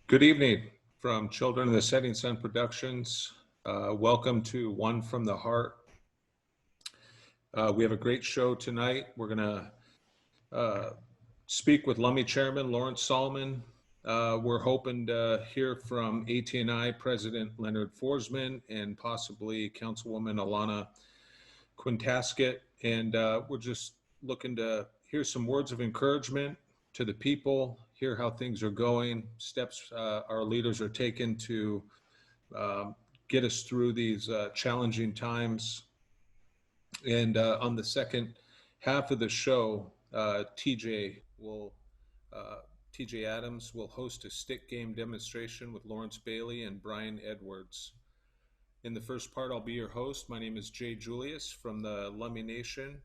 Good evening from Children of the Setting Sun Productions. Welcome to One from the Heart. We have a great show tonight. We're going to speak with Lummi Chairman Lawrence Solomon. We're hoping to hear from AT&I President Leonard Forsman and possibly Councilwoman Alana Quintasket. And we're just looking to hear some words of encouragement to the people, hear how things are going, steps our leaders are taking to get us through these challenging times. And on the second half of the show, TJ Adams will host a stick game demonstration with Lawrence Bailey and Brian Edwards. In the first part, I'll be your host. My name is Jay Julius from the Lummi Nation.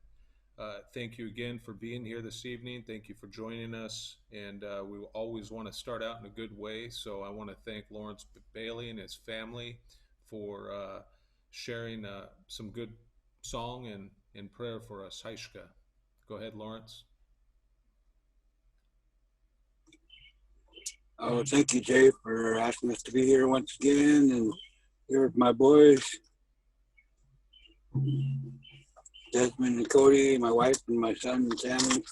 Thank you again for being here this evening. Thank you for joining us. And we always want to start out in a good way. So I want to thank Lawrence Bailey and his family for sharing some good song and prayer for us. Haishka. Go ahead, Lawrence. Oh, thank you, Jay, for asking us to be here once again and here with my boys, Desmond and Cody, my wife and my son and Sammy.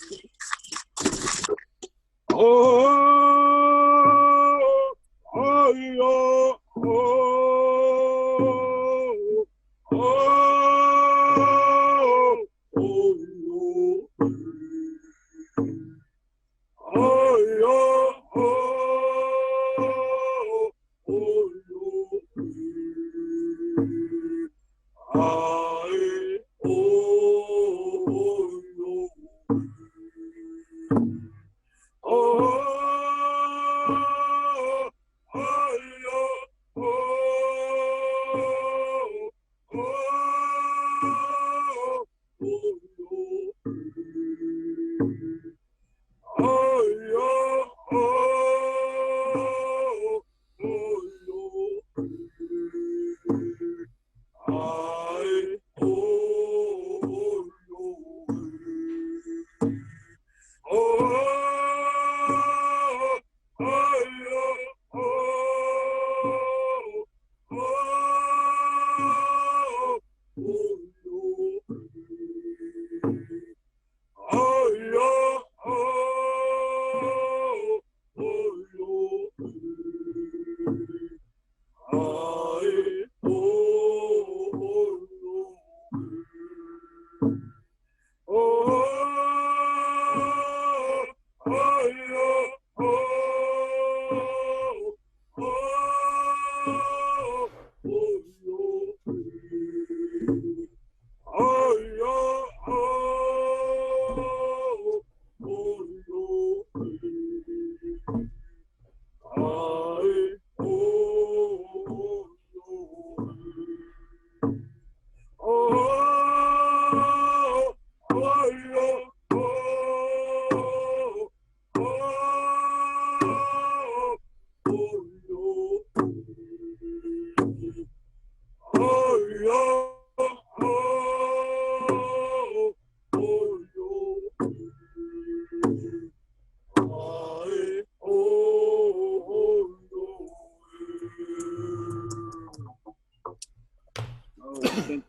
Oh, oh, oh, oh, oh, oh,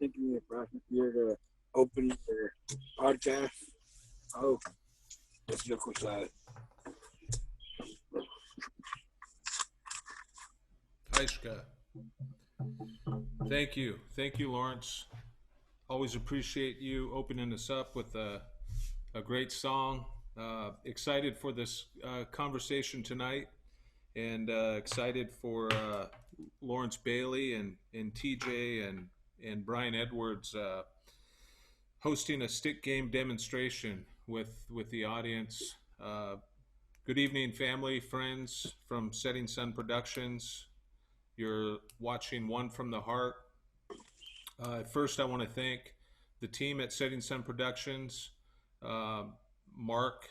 thank you for asking us here to open your podcast. Oh, let's do a quick slide. Haishka. Thank you. Thank you, Lawrence. Always appreciate you opening us up with a great song. Excited for this conversation tonight, and excited for Lawrence Bailey and TJ and Brian Edwards hosting a stick game demonstration with the audience. Good evening, family, friends from Setting Sun Productions. You're watching One from the Heart. First, I want to thank the team at Setting Sun Productions, Mark,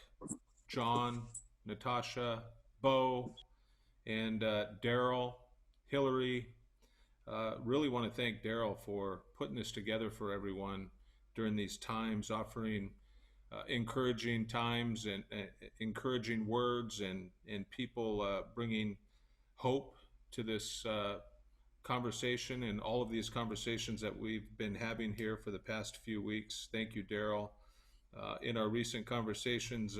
John, Natasha, Bo, and Daryl, Hillary. Really want to thank Daryl for putting this together for everyone during these times, offering encouraging times and encouraging words and people bringing hope to this conversation and all of these conversations that we've been having here for the past few weeks. Thank you, Daryl. In our recent conversations,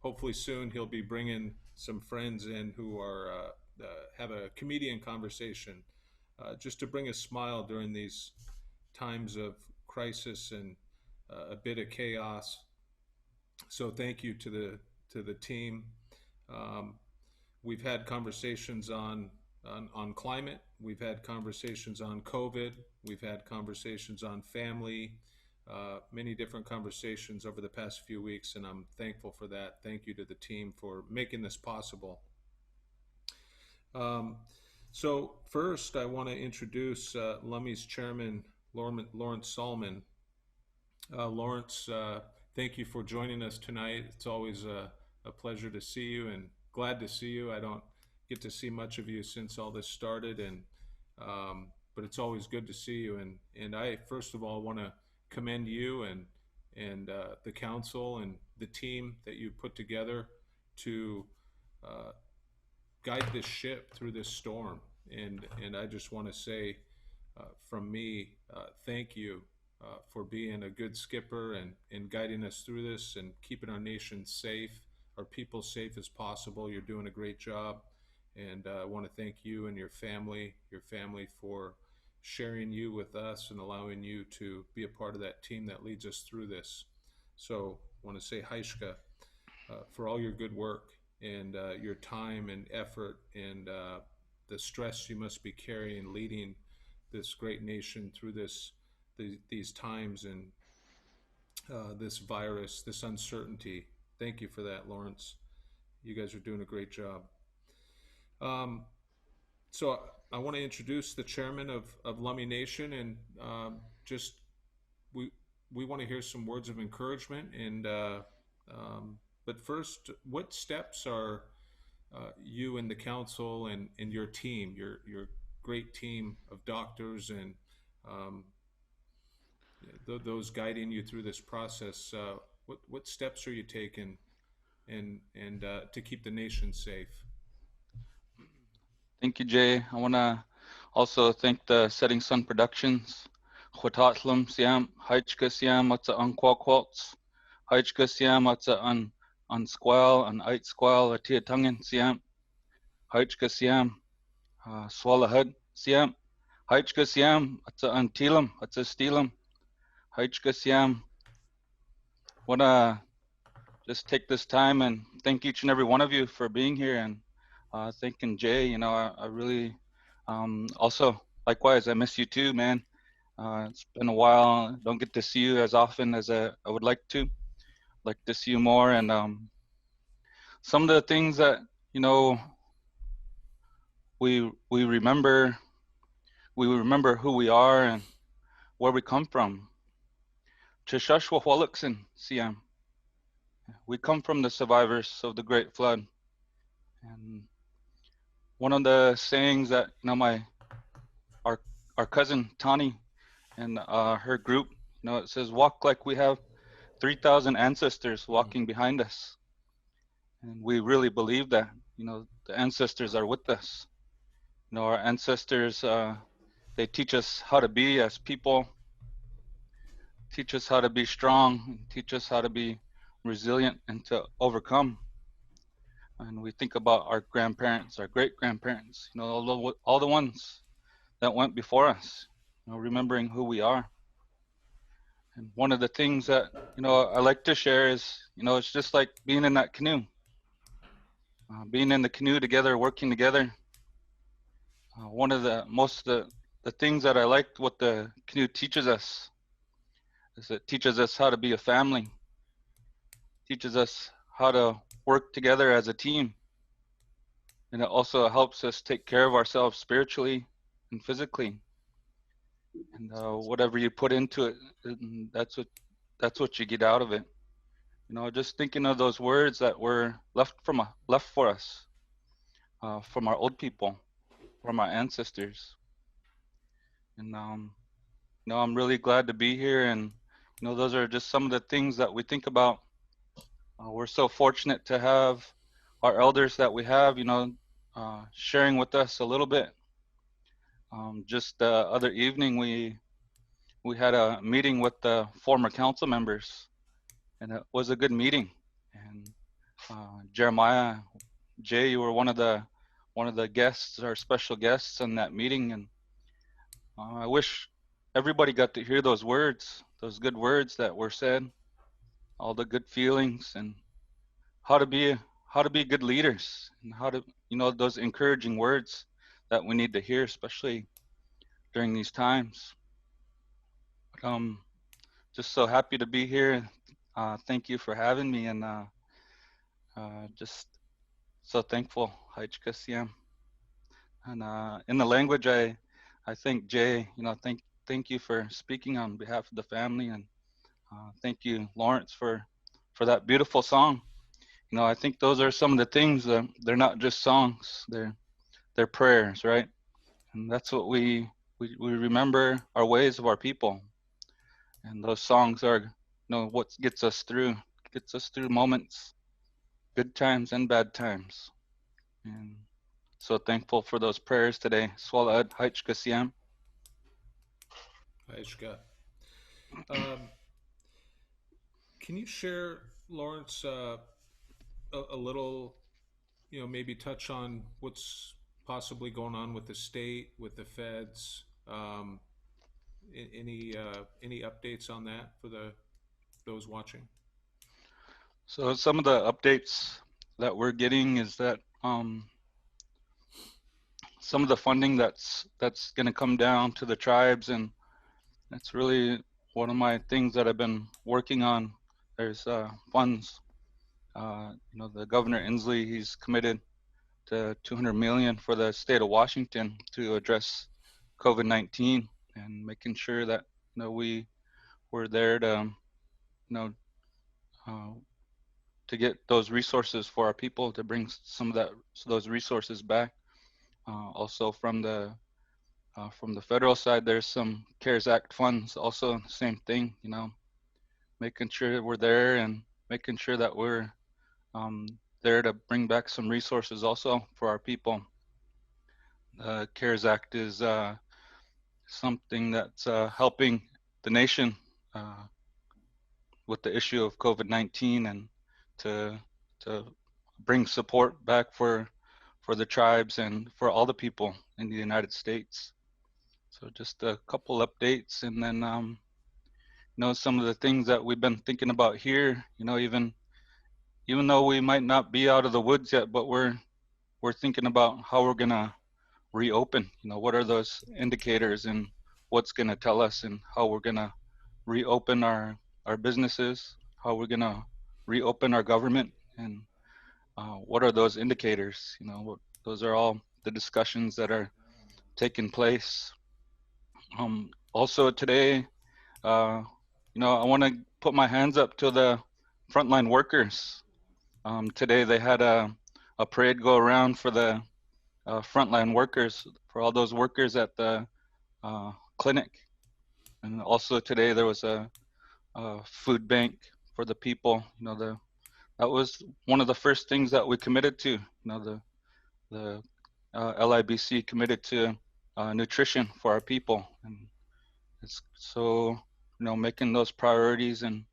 hopefully soon he'll be bringing some friends in who are have a comedian conversation, just to bring a smile during these times of crisis and a bit of chaos. So thank you to the team. Um, we've had conversations on climate. We've had conversations on COVID. We've had conversations on family. Many different conversations over the past few weeks, and I'm thankful for that. Thank you to the team for making this possible. Um, so first, I want to introduce Lummi's chairman, Lawrence Solomon. Lawrence, thank you for joining us tonight. It's always a pleasure to see you and glad to see you. I don't get to see much of you since all this started, and but it's always good to see you. And I first of all want to commend you and the council and the team that you put together to uh, guide this ship through this storm. And I just want to say, from me, thank you for being a good skipper and guiding us through this and keeping our nation safe, our people safe as possible. You're doing a great job, and I want to thank you and your family for sharing you with us and allowing you to be a part of that team that leads us through this. So I want to say Haishka for all your good work and your time and effort and the stress you must be carrying leading this great nation through these times and this virus, this uncertainty. Thank you for that, Lawrence. You guys are doing a great job. Um, so I want to introduce the chairman of Lummi Nation, and just we we want to hear some words of encouragement. And but first, what steps are you and the council and your team, your great team of doctors and um, those guiding you through this process? What steps are you taking and to keep the nation safe? Thank you, Jay. I want to also thank the Setting Sun Productions. Chwatatlam siam, haichka siam, atza an qualqualts, haichka siam, atza an squal, an ait squal, a tiatangan siam, haichka siam, swalahud siam, haichka siam, atza an tilam, atza steelam, haichka siam. Want to just take this time and thank each and every one of you for being here, and thanking Jay. You know, I really also likewise I miss you too, man. It's been a while. Don't get to see you as often as I would like to. Like to see you more, and some of the things that you know we remember who we are and where we come from. Chishashwa Wallachson, Siam. We come from the survivors of the Great Flood, and one of the sayings that our cousin Tani and her group, it says, "Walk like we have 3,000 ancestors walking behind us," and we really believe that. The ancestors are with us. Our ancestors, they teach us how to be as people, teach us how to be strong, and teach us how to be resilient and to overcome. And we think about our grandparents, our great grandparents, all the ones that went before us, remembering who we are. And one of the things that, I like to share is, it's just like being in that canoe, being in the canoe together, working together. One of the things that I liked what the canoe teaches us is it teaches us how to be a family, teaches us how to work together as a team. And it also helps us take care of ourselves spiritually and physically. And whatever you put into it, that's what you get out of it. Just thinking of those words that were left for us from our old people, from our ancestors. And I'm really glad to be here. And those are just some of the things that we think about. We're so fortunate to have our elders that we have. sharing with us a little bit. Just the other evening, we had a meeting with the former council members, and it was a good meeting. And Jeremiah, Jay, you were one of the guests, our special guests in that meeting, and I wish everybody got to hear those words, those good words that were said, all the good feelings, and how to be how to be good leaders, and how to, you know, those encouraging words that we need to hear, especially during these times. Um, just so happy to be here. Thank you for having me, and just so thankful. Haichkasiam. And in the language, I thank Jay. You know, thank you for speaking on behalf of the family, and thank you, Lawrence, for that beautiful song. You know, I think those are some of the things that they're not just songs; they're prayers, right? And that's what we remember our ways of our people, and those songs are, you know, what gets us through moments, good times and bad times. And so thankful for those prayers today. Swalad Haichkasiam. Aishka. Can you share, Lawrence, a little, maybe touch on what's possibly going on with the state, with the feds? Any updates on that for those watching? So some of the updates that we're getting is that some of the funding that's going to come down to the tribes, and that's really one of my things that I've been working on. There's funds. You know, the Governor Inslee, he's committed to 200 million for the state of Washington to address COVID-19, and making sure that, you know, we're there to, you know, uh, to get those resources for our people, to bring some of those resources back. Also from the federal side, there's some CARES Act funds. Also, same thing. You know, making sure that we're there and making sure that we're there to bring back some resources also for our people. The CARES Act is something that's helping the nation with the issue of COVID-19, and to to bring support back for the tribes and for all the people in the United States. So just a couple updates, and then you know, some of the things that we've been thinking about here. You know, even though we might not be out of the woods yet, but we're thinking about how we're gonna reopen. You know, what are those indicators, and what's gonna tell us, and how we're gonna reopen our businesses, how we're gonna reopen our government, and what are those indicators? You know, those are all the discussions that are taking place. Also today, uh, you know, I want to put my hands up to the frontline workers. Today they had a parade go around for the frontline workers, for all those workers at the clinic. And also today there was a food bank for the people. You know, that was one of the first things that we committed to. You know, the LIBC committed to nutrition for our people, and it's so, you know, making those priorities and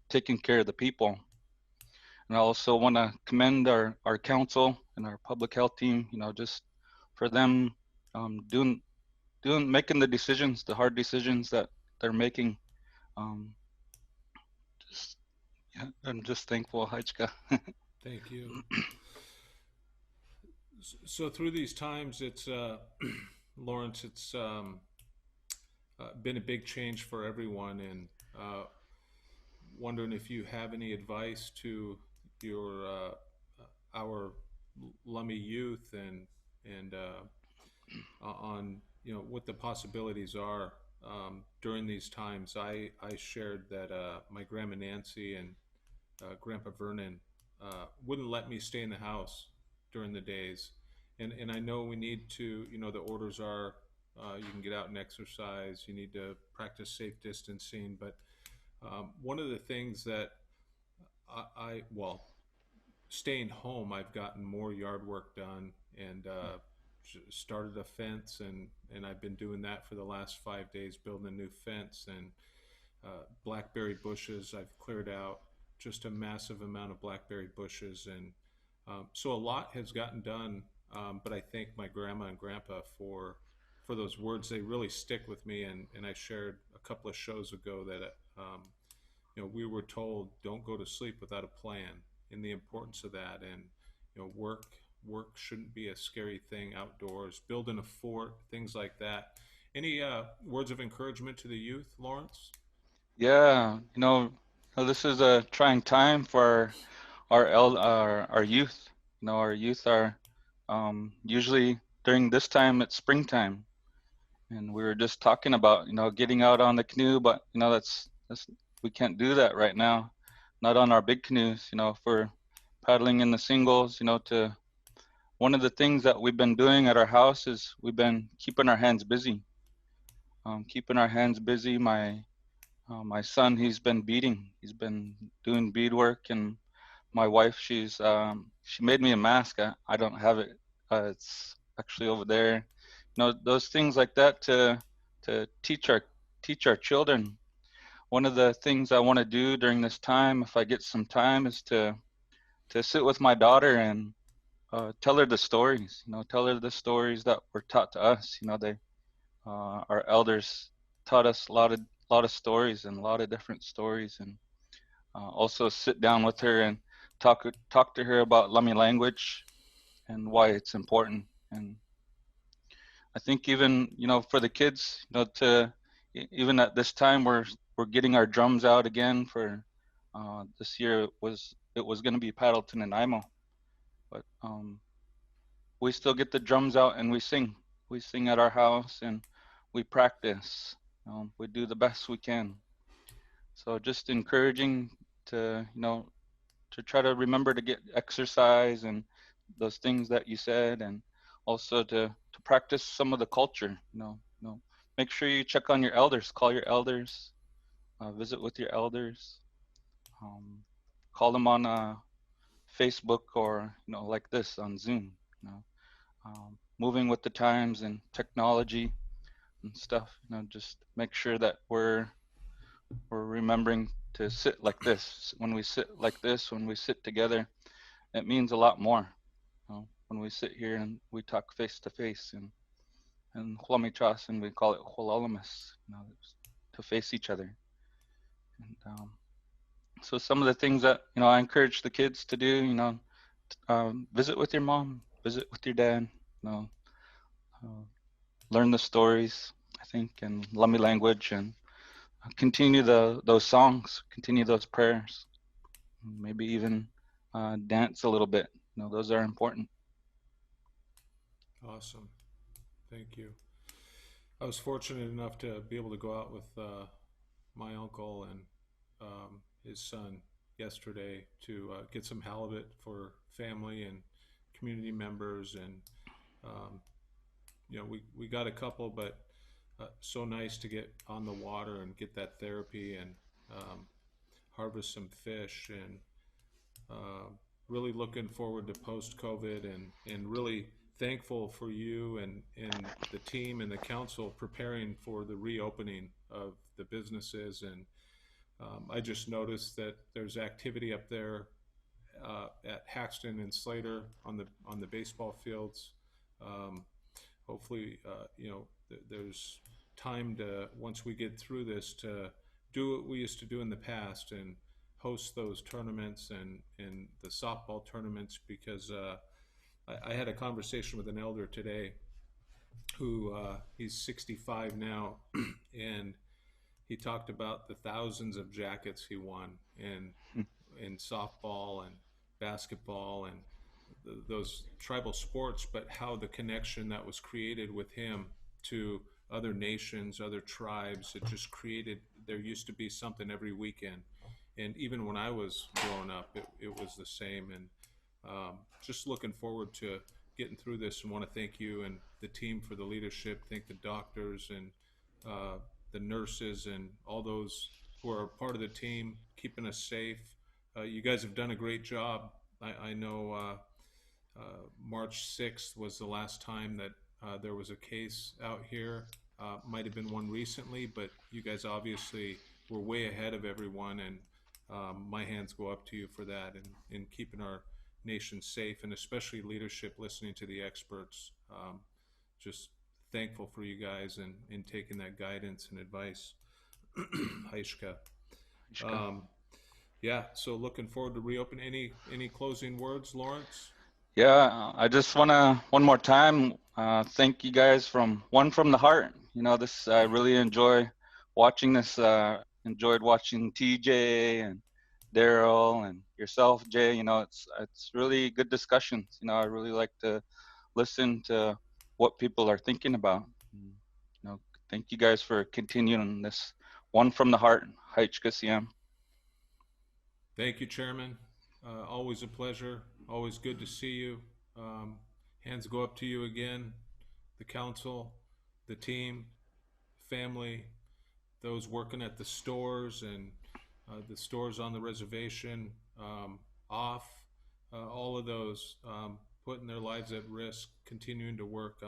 taking care of the people. And I also want to commend our council and our public health team. You know, just for them making the decisions, the hard decisions that they're making. Um, just Yeah, I'm just thankful, Haichka. Thank you. So through these times, it's Lawrence. It's been a big change for everyone, and wondering if you have any advice to your our Lummi youth, and on, what the possibilities are during these times. I shared that my grandma Nancy and Grandpa Vernon wouldn't let me stay in the house during the days, and I know we need to. The orders are, you can get out and exercise. You need to practice safe distancing, but one of the things that well, staying home, I've gotten more yard work done, and started a fence, and I've been doing that for the last 5 days, building a new fence, and blackberry bushes I've cleared out, just a massive amount of blackberry bushes, and so a lot has gotten done. But I thank my grandma and grandpa for those words. They really stick with me, and I shared a couple of shows ago that we were told don't go to sleep without a plan, and the importance of that, and work shouldn't be a scary thing outdoors, building a fort, things like that. Any words of encouragement to the youth, Lawrence? Yeah, this is a trying time for our youth. Our youth are usually during this time it's springtime, and we were just talking about getting out on the canoe, but that's we can't do that right now, not on our big canoes. If we're paddling in the singles, to one of the things that we've been doing at our house is we've been keeping our hands busy. My son, he's been beading. He's been doing beadwork, and my wife, she made me a mask. I don't have it. It's actually over there. Those things like that to teach our children. One of the things I want to do during this time, if I get some time, is to sit with my daughter and tell her the stories. Tell her the stories that were taught to us. Our elders taught us a lot of stories and a lot of different stories, and also sit down with her and talk to her about Lummi language and why it's important. And I think even for the kids, to even at this time we're getting our drums out again for this year. It was going to be Paddleton and Imo, but we still get the drums out and we sing. We sing at our house and we practice. We do the best we can. So just encouraging to to try to remember to get exercise and those things that you said, and also to practice some of the culture. Make sure you check on your elders, call your elders, visit with your elders, um, call them on Facebook or like this on Zoom. Moving with the times and technology and stuff. Just make sure that we're remembering to sit like this. When we sit like this, when we sit together, it means a lot more. When we sit here and we talk face to face, and Huamichas, and we call it Lemis, to face each other. And so some of the things that I encourage the kids to do, visit with your mom, visit with your dad, uh, learn the stories, I think, and Lummi language, and continue those songs, continue those prayers, maybe even dance a little bit. Those are important. Awesome. Thank you. I was fortunate enough to be able to go out with my uncle and his son yesterday to get some halibut for family and community members, and we got a couple, but so nice to get on the water and get that therapy and harvest some fish, and uh, really looking forward to post COVID, and really thankful for you and the team and the council preparing for the reopening of the businesses. And I just noticed that there's activity up there at Haxton and Slater on the baseball fields. Um, Hopefully, there's time to, once we get through this, to do what we used to do in the past and host those tournaments and the softball tournaments, because I had a conversation with an elder today who he's 65 now, and he talked about the thousands of jackets he won in softball and basketball and those tribal sports, but how the connection that was created with him to other nations, other tribes, it just created, there used to be something every weekend. And even when I was growing up, it was the same. And just looking forward to getting through this, and want to thank you and the team for the leadership, thank the doctors and the nurses and all those who are part of the team, keeping us safe. You guys have done a great job. I know March 6th was the last time that there was a case out here. Might have been one recently, but you guys obviously were way ahead of everyone, and my hands go up to you for that, and in keeping our nation safe, and especially leadership listening to the experts. Just thankful for you guys and in taking that guidance and advice. Haishka. Yeah, so looking forward to reopen. Any closing words, Lawrence? Yeah, I just want to one more time thank you guys from the heart. This I really enjoy watching this. Enjoyed watching TJ and Daryl and yourself, Jay. It's really good discussions. I really like to listen to what people are thinking about. Thank you guys for continuing this one from the heart. Haich Thank you, Chairman. Always a pleasure. Always good to see you. Hands go up to you again, the council, the team, family, those working at the stores and the stores on the reservation, off, all of those putting their lives at risk, continuing to work.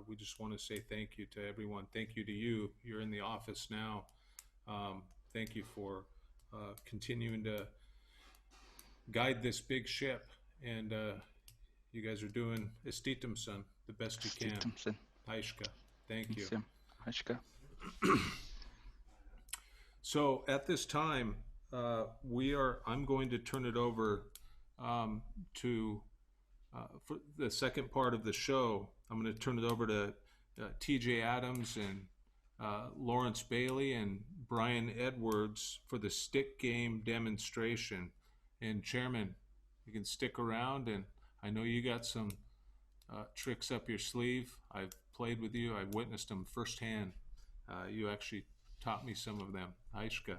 We just want to say thank you to everyone. Thank you to you. You're in the office now. Thank you for continuing to guide this big ship, and you guys are doing estitum, son, the best you can. Haishka, thank you. Haishka. So at this time, I'm going to turn it over to for the second part of the show. I'm going to turn it over to TJ Adams and Lawrence Bailey and Brian Edwards for the stick game demonstration. And Chairman, you can stick around, and I know you got some tricks up your sleeve. I've played with you. I've witnessed them firsthand. You actually taught me some of them. Aishka.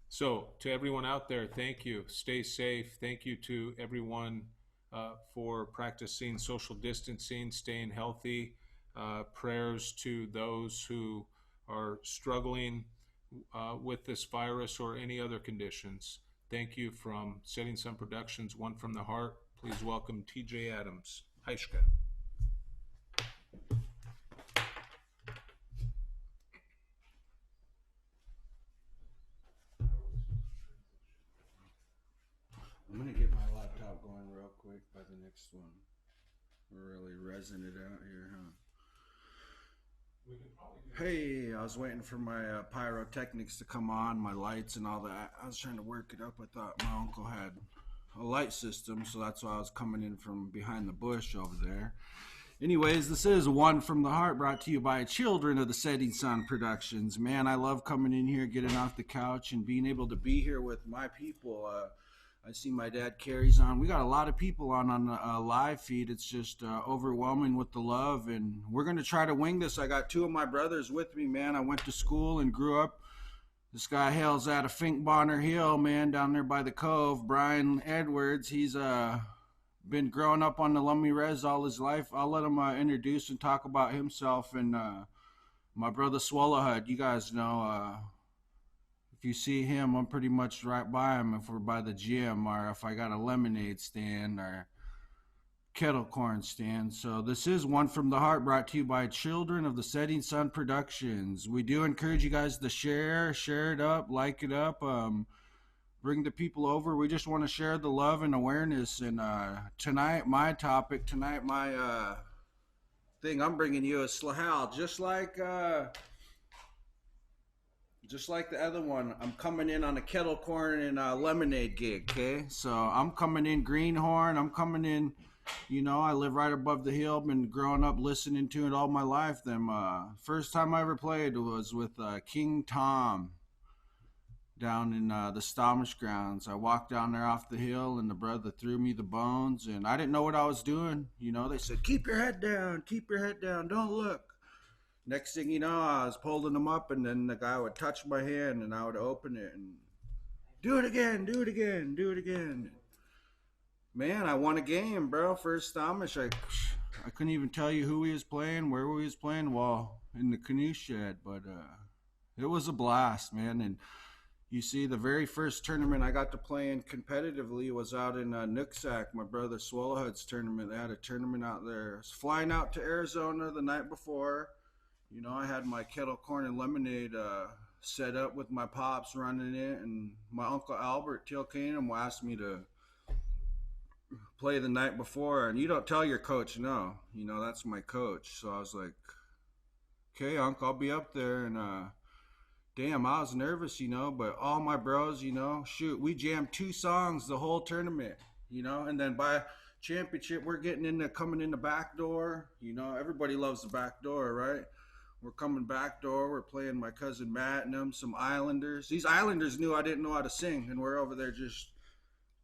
So to everyone out there, thank you. Stay safe. Thank you to everyone for practicing social distancing, staying healthy. Prayers to those who are struggling with this virus or any other conditions. Thank you from Setting Sun Productions, One from the Heart. Please welcome TJ Adams. Haishka. I'm going to get my laptop going real quick by the next one. We're really rezzing it out here, huh? Hey, I was waiting for my pyrotechnics to come on, my lights and all that. I was trying to work it up. I thought my uncle had a light system, so that's why I was coming in from behind the bush over there. Anyways, this is One from the Heart, brought to you by children of the Setting Sun Productions. Man, I love coming in here, getting off the couch, and being able to be here with my people. I see my dad carries on. We got a lot of people on the live feed. It's just overwhelming with the love, and we're going to try to wing this. I got two of my brothers with me, man. I went to school and grew up. This guy hails out of Fink Bonner Hill, man, down there by the Cove. Brian Edwards, he's been growing up on the Lummi Res all his life. I'll let him introduce and talk about himself. And my brother Swallowhead, you guys know, if you see him, I'm pretty much right by him if we're by the gym or if I got a lemonade stand or kettle corn stand. So this is One from the Heart, brought to you by children of the Setting Sun Productions. We do encourage you guys to share it up, like it up, bring the people over. We just want to share the love and awareness. And tonight, my thing I'm bringing you is Slahal, just like the other one. I'm coming in on a kettle corn and a lemonade gig, okay? So I'm coming in Greenhorn. I'm coming in, I live right above the hill. Been growing up listening to it all my life. First time I ever played was with King Tom down in the Stomish grounds. I walked down there off the hill, and the brother threw me the bones, and I didn't know what I was doing. They said, keep your head down, don't look. Next thing you know, I was pulling them up, and then the guy would touch my hand, and I would open it, and do it again. Man, I won a game, bro. First Stomish. I couldn't even tell you who he was playing, where he was playing, well, in the canoe shed, but it was a blast, man. And You see, the very first tournament I got to play in competitively was out in Nooksack, my brother Swallowhead's tournament. They had a tournament out there. I was flying out to Arizona the night before. You know, I had my kettle corn and lemonade set up with my pops running it, and my uncle Albert Tilcanum asked me to play the night before. And you don't tell your coach no. You know, that's my coach. So I was like, okay, uncle, I'll be up there. And damn, I was nervous, you know, but all my bros, you know, shoot, we jammed 2 songs the whole tournament, you know, and then by championship, we're getting into coming in the back door. You know, everybody loves the back door, right? We're coming back door. We're playing my cousin Matt and them, some Islanders. These Islanders knew I didn't know how to sing, and we're over there just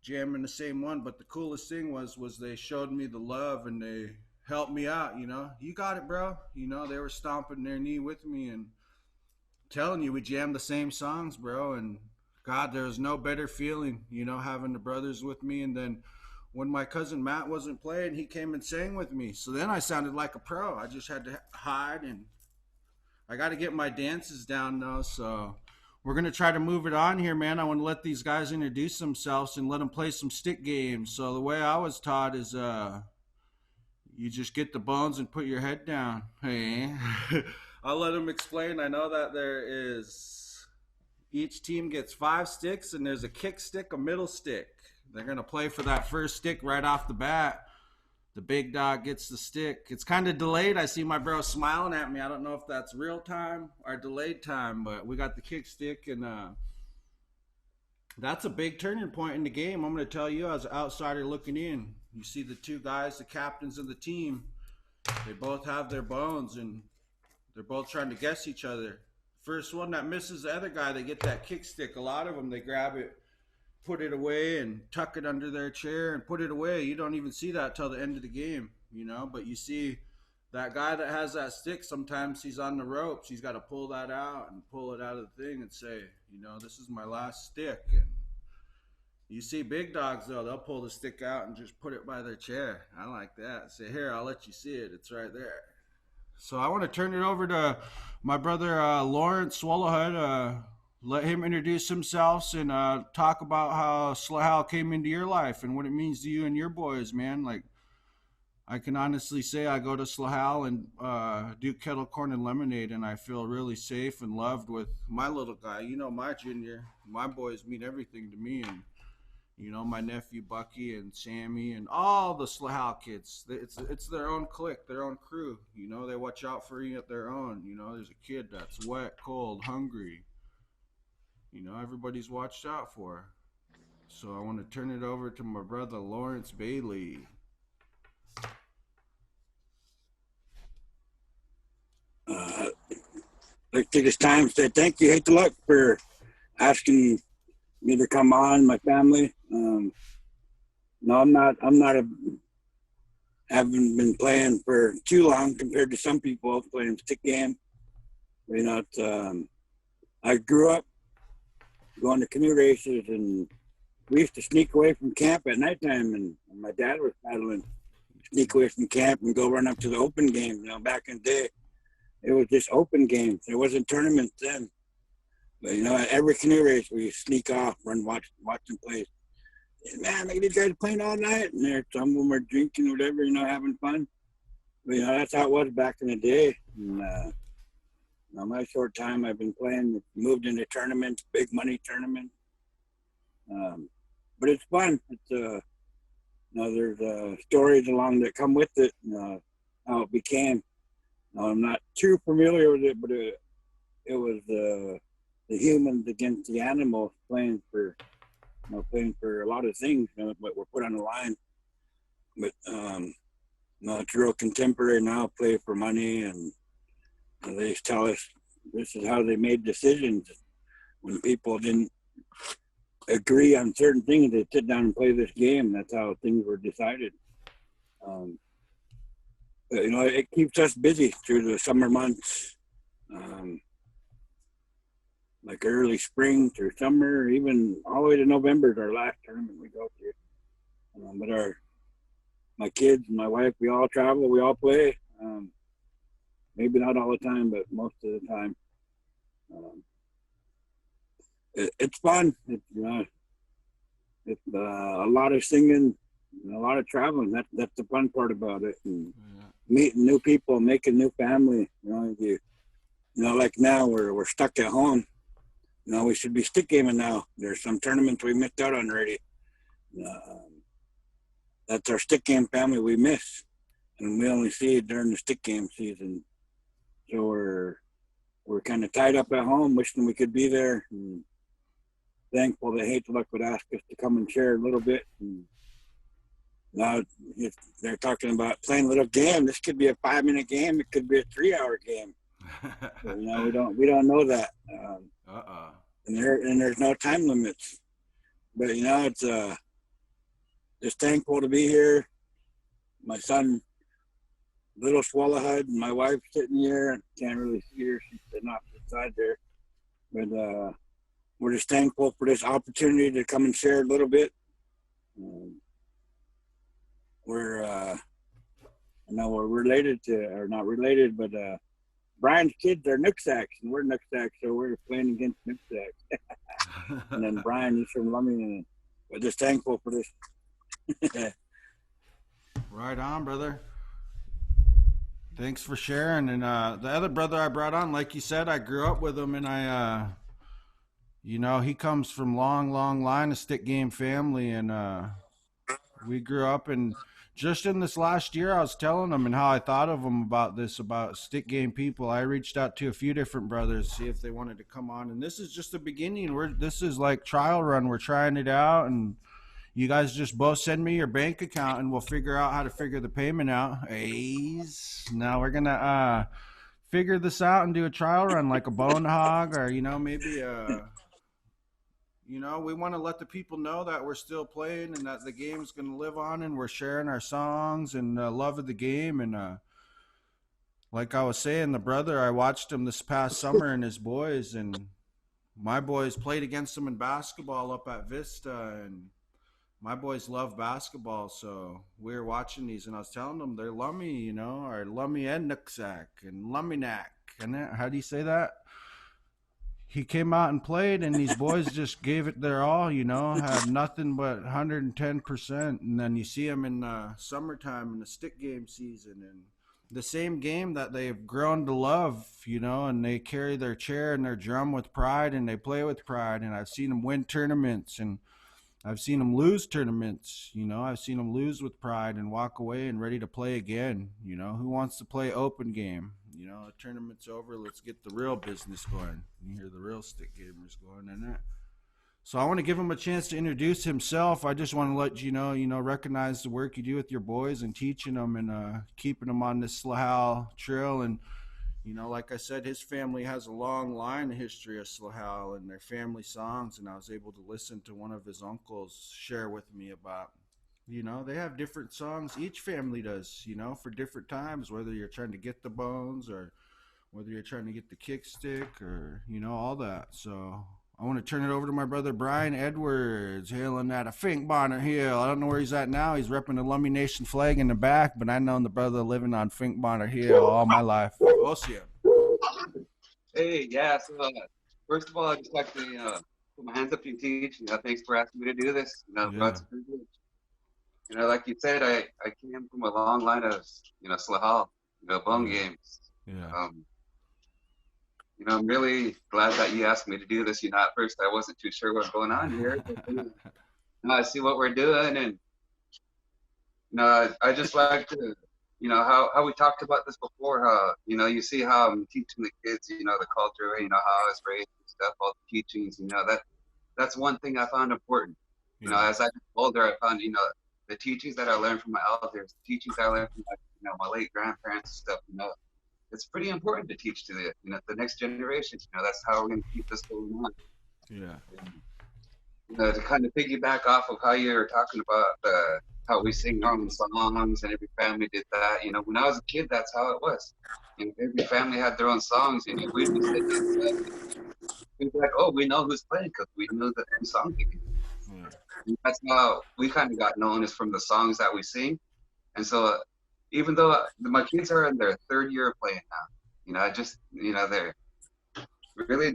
jamming the same one. But the coolest thing was they showed me the love and they helped me out, you know. You got it, bro. You know, they were stomping their knee with me and telling you we jammed the same songs, bro. And God, there was no better feeling, you know, having the brothers with me. And then when my cousin Matt wasn't playing, he came and sang with me. So then I sounded like a pro. I just had to hide, and I got to get my dances down though. So we're going to try to move it on here, man. I want to let these guys introduce themselves and let them play some stick games. So the way I was taught is you just get the bones and put your head down. Hey, I'll let them explain. I know that there is, each team gets 5 sticks, and there's a kick stick, a middle stick. They're going to play for that first stick right off the bat. The big dog gets the stick. It's kind of delayed. I see my bro smiling at me. I don't know if that's real time or delayed time, but we got the kick stick, and that's a big turning point in the game. I'm going to tell you, as an outsider looking in, you see the 2 guys, the captains of the team, they both have their bones, and they're both trying to guess each other. First one that misses the other guy, they get that kick stick. A lot of them, they grab it, put it away, and tuck it under their chair and put it away. You don't even see that till the end of the game, you know. But you see that guy that has that stick, sometimes he's on the ropes. He's got to pull that out and pull it out of the thing and say, you know, this is my last stick. And you see big dogs, though, they'll pull the stick out and just put it by their chair. I like that. Say, here, I'll let you see it. It's right there. So I want to turn it over to my brother Lawrence Swallowhead. Let him introduce himself and talk about how Slahal came into your life and what it means to you and your boys, man. Like, I can honestly say I go to Slahal and do kettle corn and lemonade, and I feel really safe and loved with my little guy. You know, my junior. My boys mean everything to me, and you know, my nephew Bucky and Sammy and all the Slahal kids. It's their own clique, their own crew. You know, they watch out for you at their own. You know, there's a kid that's wet, cold, hungry. You know, everybody's watched out for. So I want to turn it over to my brother Lawrence Bailey. Let's take this time to say thank you, Hate the Luck, for asking me to come on, my family. No, I'm not haven't been playing for too long compared to some people playing stick game. You know, it's, I grew up going to canoe races, and we used to sneak away from camp at nighttime, and my dad was paddling, sneak away from camp and go run up to the open game. You know, back in the day, it was just open games. There wasn't tournaments then. But, you know, at every canoe race, we sneak off, watch them play. And, man, look at these guys playing all night. And some of them are drinking or whatever, you know, having fun. But, you know, that's how it was back in the day. And, now my short time I've been playing, moved into tournaments, big money tournaments. But it's fun. It's, you know, there's stories along that come with it, how it became. I'm not too familiar with it, but it was the humans against the animals playing for a lot of things, you know, what were put on the line. But no, it's real contemporary now, play for money, and they tell us this is how they made decisions. When people didn't agree on certain things, they'd sit down and play this game. That's how things were decided. But, you know, it keeps us busy through the summer months. Like early spring through summer, even all the way to November is our last tournament we go to. But my kids and my wife, we all travel, we all play. Maybe not all the time, but most of the time. it's fun. It's a lot of singing, and a lot of traveling. That's the fun part about it. And meeting new people, making new family. Like now we're stuck at home. We should be stick gaming now. There's some tournaments we missed out on already. That's our stick game family we miss, and we only see it during the stick game season. So we're kind of tied up at home, wishing we could be there. And thankful that Hate to Luck would ask us to come and share a little bit. And now if they're talking about playing a little game. This could be a 5-minute game. It could be a 3-hour game. So, we don't know that. And there's no time limits. But it's just thankful to be here. My son, little Swallowhead, and my wife sitting here. Can't really see her. She's sitting off to the side there. But we're just thankful for this opportunity to come and share a little bit. I know we're related to, or not related, but Brian's kids are Nooksacks, and we're Nooksacks, so we're playing against Nooksacks. And then Brian, he's from Lummi, and we're just thankful for this. Right on, brother. Thanks for sharing. And the other brother I brought on, like you said, I grew up with him, and he comes from long line of stick game family, and we grew up. And just in this last year, I was telling him and how I thought of him about stick game people. I reached out to a few different brothers to see if they wanted to come on, and this is just the beginning. This is like trial run. We're trying it out, and you guys just both send me your bank account, and we'll figure out how to figure the payment out. Now we're gonna figure this out and do a trial run, like a bone hog, or maybe we want to let the people know that we're still playing and that the game's going to live on, and we're sharing our songs and love of the game. And like I was saying, the brother, I watched him this past summer and his boys, and my boys played against him in basketball up at Vista, and my boys love basketball. So we were watching these, and I was telling them they're Lummi, or Lummi and Nooksack and Lumminack. And how do you say that? He came out and played, and these boys just gave it their all, had nothing but 110%. And then you see them in summertime in the stick game season, and the same game that they've grown to love, and they carry their chair and their drum with pride, and they play with pride. And I've seen them win tournaments, and I've seen them lose tournaments. I've seen them lose with pride and walk away and ready to play again. Who wants to play open game? The tournament's over. Let's get the real business going. You hear the real stick gamers going in it. So I want to give him a chance to introduce himself. I just want to let you know, recognize the work you do with your boys and teaching them and keeping them on this Slahal trail. And, like I said, his family has a long line of history of Slahal and their family songs. And I was able to listen to one of his uncles share with me about, they have different songs. Each family does, for different times, whether you're trying to get the bones or whether you're trying to get the kickstick or, all that. So I want to turn it over to my brother, Brian Edwards, hailing out of Fink Bonner Hill. I don't know where he's at now. He's repping the Lummi Nation flag in the back, but I've known the brother living on Fink Bonner Hill all my life. We'll see him. Hey, yeah. So first of all, I'd just like to put my hands up to you, Teach. Thanks for asking me to do this. God's a privilege. Like you said, I came from a long line of, Slahal, bone games. Yeah. I'm really glad that you asked me to do this. At first I wasn't too sure what's going on here. But, I see what we're doing, and I just like to, how we talked about this before. How you see how I'm teaching the kids, the culture, how I was raised and stuff, all the teachings. That's one thing I found important. As I got older, I found the teachings that I learned from my elders, the teachings I learned from my late grandparents and stuff. It's pretty important to teach to the next generation. That's how we're going to keep this going on. Yeah. To kind of piggyback off of how you were talking about how we sing our own songs and every family did that. When I was a kid, that's how it was. Every family had their own songs. We'd be sitting we'd be like, oh, we know who's playing because we know the song. Yeah. And that's how we kind of got known, is from the songs that we sing. And so even though my kids are in their third year of playing now, they're really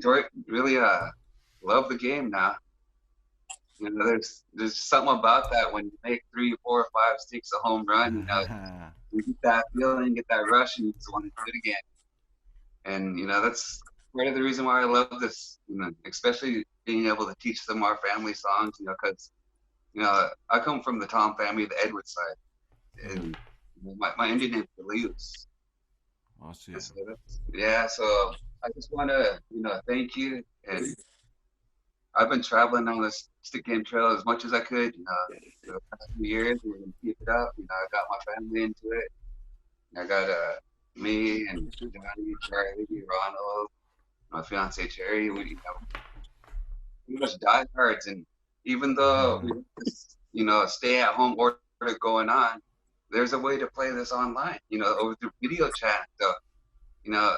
love the game now. You know, there's something about that when you make 3, 4, 5, 6 a home run. You know, you get that feeling, get that rush, and you just want to do it again. And you know, that's part of the reason why I love this. You know, especially being able to teach them our family songs. You know, because you know, I come from the Tom family, the Edwards side, and you know, my Indian name is Lemis. Awesome. So yeah, so I just want to, you know, thank you. And I've been traveling on this stick game trail as much as I could, you know, for the past few years. We're gonna keep it up. You know, I got my family into it. I got me and Johnny, Charlie, Ronald, my fiance Cherry. We, you know, pretty much diehards. And even though we have this, you know, stay-at-home order going on, there's a way to play this online. You know, over through video chat. So, you know,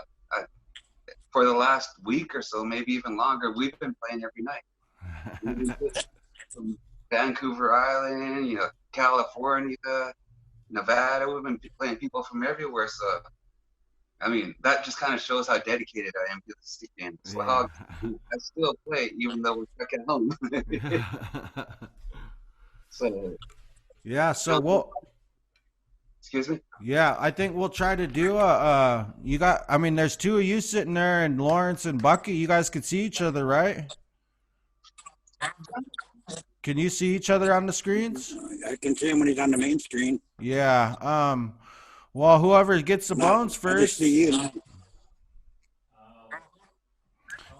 for the last week or so, maybe even longer, we've been playing every night. From Vancouver Island, you know, California, Nevada, we've been playing people from everywhere. So, I mean, that just kind of shows how dedicated I am to the stick game. Slog, I still play even though we're stuck at home. So, yeah, so we'll. Excuse me? Yeah, I think we'll try to do you got, I mean, there's two of you sitting there and Lawrence and Bucky. You guys could see each other, right? Can you see each other on the screens? I can see him when he's on the main screen. Yeah. Well, whoever gets the bones I just first. see you.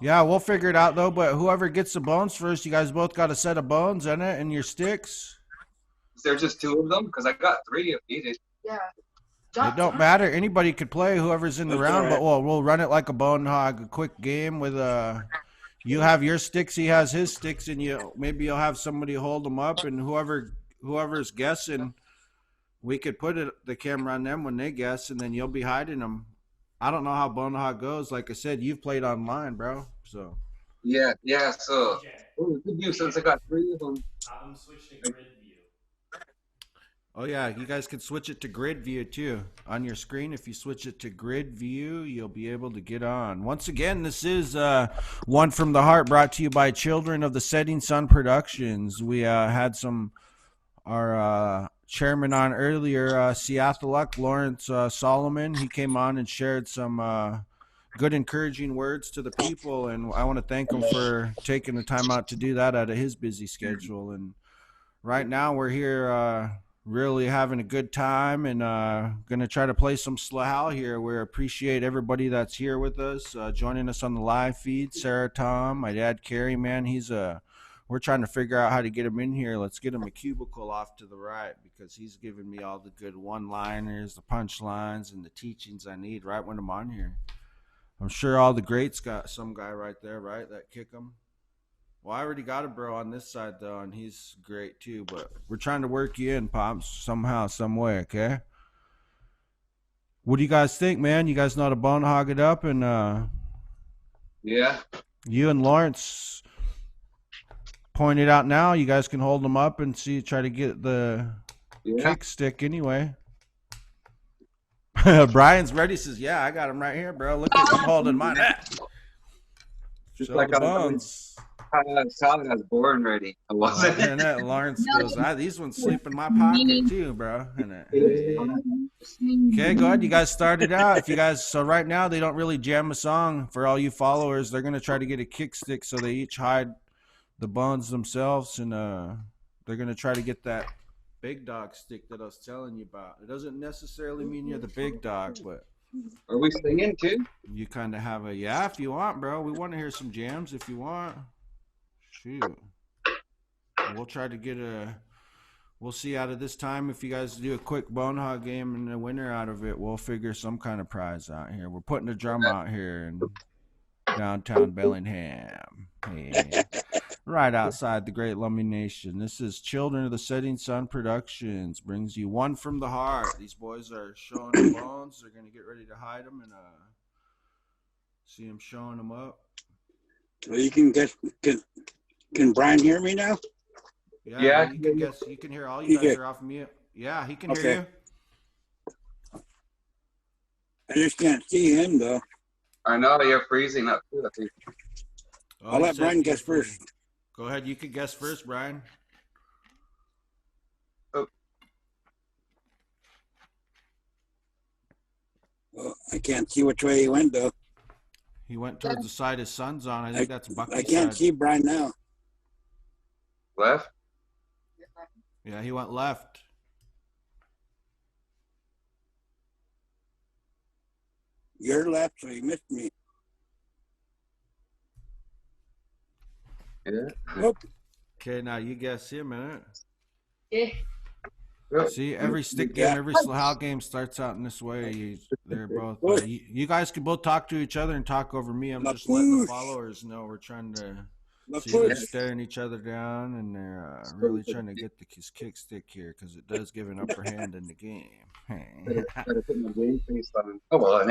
Yeah, we'll figure it out though, but whoever gets the bones first, you guys both got a set of bones in it and your sticks. Is there just 2 of them? Because I got 3 if needed. Yeah. It don't matter. Anybody could play, whoever's in the That's round, all right. but we'll run it like a bone hog, a quick game with you have your sticks, he has his sticks, and maybe you'll have somebody hold them up, and whoever's guessing, we could put the camera on them when they guess, and then you'll be hiding them. I don't know how bone hog goes. Like I said, you've played online, bro. So Yeah. So, what we could do since I got 3 of them. I'm switching to grid view. oh yeah, you guys could switch it to grid view too on your screen. If you switch it to grid view, you'll be able to get on. Once again, this is One from the Heart, brought to you by Children of the Setting Sun Productions. We had our chairman on earlier, Seathaluk, Lawrence Solomon. He came on and shared some good encouraging words to the people, and I want to thank him for taking the time out to do that out of his busy schedule. And right now we're here really having a good time, and gonna try to play some Slahal here. We appreciate everybody that's here with us, joining us on the live feed. Sarah, Tom, my dad Kerry, man, we're trying to figure out how to get him in here. Let's get him a cubicle off to the right, because he's giving me all the good one-liners, the punchlines, and the teachings I need right when I'm on here. I'm sure all the greats got some guy right there, right, that kick him. Well, I already got a bro on this side, though, and he's great, too. But we're trying to work you in, Pops, somehow, some way, okay? What do you guys think, man? You guys know how to bone hog it up? And Yeah. you and Lawrence point it out now. You guys can hold them up and try to get the kick stick anyway. Brian's ready. Says, yeah, I got him right here, bro. Look at him holding mine. Just Show like the I bones. was born ready. I wasn't. And that Lawrence goes, these ones sleep in my pocket too, bro. Okay, go ahead. You guys started out. So right now they don't really jam a song for all you followers. They're gonna try to get a kick stick, so they each hide the bones themselves, and they're gonna try to get that big dog stick that I was telling you about. It doesn't necessarily mean you're the big dog, but Are we singing too? you kind of have if you want, bro. We want to hear some jams if you want. Shoot. We'll try to we'll see out of this time. If you guys do a quick bone hog game and the winner out of it, we'll figure some kind of prize out here. We're putting a drum out here in downtown Bellingham. Hey. Right outside the great Lummi Nation. This is Children of the Setting Sun Productions. Brings you One from the Heart. These boys are showing the bones. They're going to get ready to hide them, and see them showing them up. Well, you can guess. Can Brian hear me now? Yeah. You can guess. You can hear all you guys are off mute. Yeah, he can hear you. I just can't see him though. I know you're freezing up too. I think. Oh, I'll he let said Brian guess usually- first. Go ahead. You can guess first, Brian. Oh, I can't see which way he went though. He went towards the side his son's on. I think that's Bucky's I can't side. see Brian now. Left. Yeah, he went left. You're left, so you missed me. Yeah. Nope. Okay, now you guess him, innit? Yeah. See, every stick game, Yeah. every Slough game starts out in this way. They're both. You guys can both talk to each other and talk over me. I'm just letting the followers know we're trying to. See, they're staring each other down, and they're really trying to get his kick stick here because it does give an upper hand in the game. Gotta put my game face on. Oh well.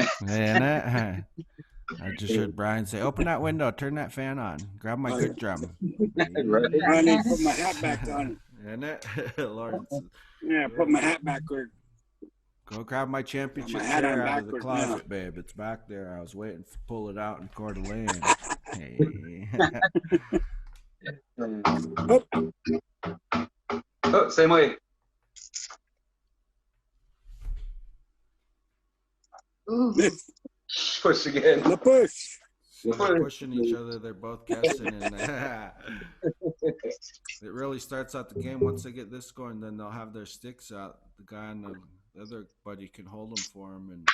I just heard Brian say, "Open that window, turn that fan on, grab my good drum." Right. I need to put my hat back on. Isn't it? Lawrence, Yeah, put my hat backward. go grab my championship My hat on chair out of the backwards closet, now. babe. It's back there. I was waiting to pull it out in Coeur d'Alene. Hey. Oh, same way. Ooh. Push again. The push. See, they're pushing each other. They're both guessing, and it really starts out the game. Once they get this going, then they'll have their sticks out. The guy and the other buddy can hold them for them, and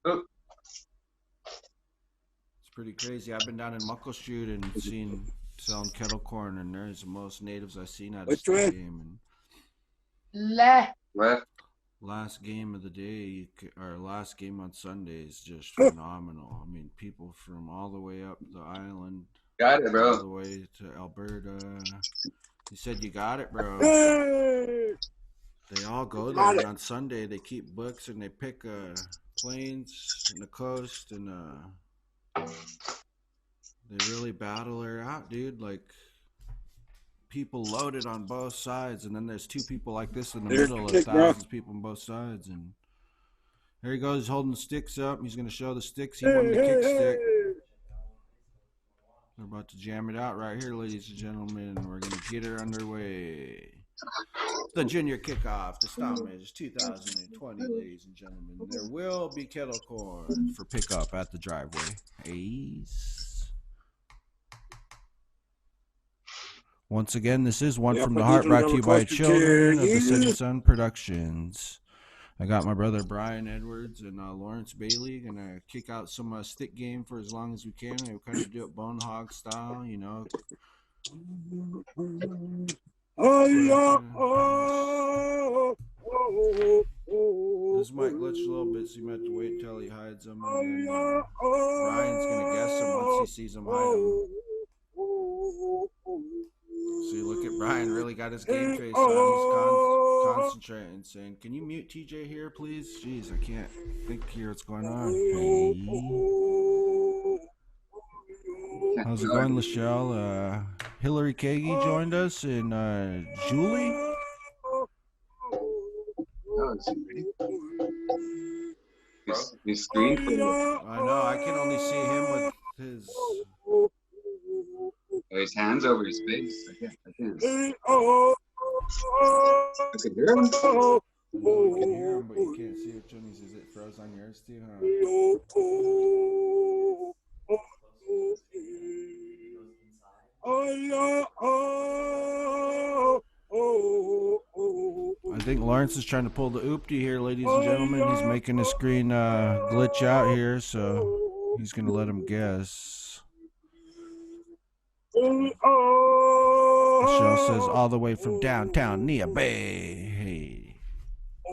Oh. it's pretty crazy. I've been down in Muckleshoot and seen selling kettle corn, and there's the most natives I've seen at a Which stick way? game. Left. Left. And last game of the day, or last game on Sunday, is just phenomenal. I mean, people from all the way up the island, Got it, all bro. the way to Alberta. He said, "You got it, bro." Hey! They all go Got there, it. and on Sunday they keep books and they pick plains and the coast, and they really battle her out, dude. Like, people loaded on both sides, and then there's two people like this in the There's middle of the stick, bro. thousands of people on both sides, and there he goes holding the sticks up. He's going to show the sticks. He won the kick stick. We're about to jam it out right here, ladies and gentlemen. We're going to get her underway. The junior kickoff to Stompage 2020, ladies and gentlemen. There will be kettle corn for pickup at the driveway. Ace. Once again, this is one Yeah, from put the heart, these brought ones to you a by little closer children to of the you. Setting Sun Productions. I got my brother Brian Edwards and Lawrence Bailey gonna kick out some stick game for as long as we can. We kind of do it bone hog style, you know. Oh, yeah. Oh, oh, oh, This might glitch a little bit, so you might have to wait until he hides them. oh, And then, yeah. Oh, Ryan's gonna guess him once he sees him hide them. See, look at Brian, really got his game face on. He's concentrating, saying, "Can you mute TJ here, please?" Jeez, I can't think here what's going on. Hey. How's it going, Lachelle? Hillary Kagi joined us, and Julie. Oh, is he ready? He's screened for you. I know, I can only see him with his. Oh, his hands over his face. I can't. Oh, I can hear him. You can hear him, but you can't see it. Johnny's, is it froze on yours too, huh? I think Lawrence is trying to pull the oopty here, ladies and gentlemen. He's making his screen glitch out here, so he's going to let him guess. Michelle says all the way from downtown Nia Bay. Hey.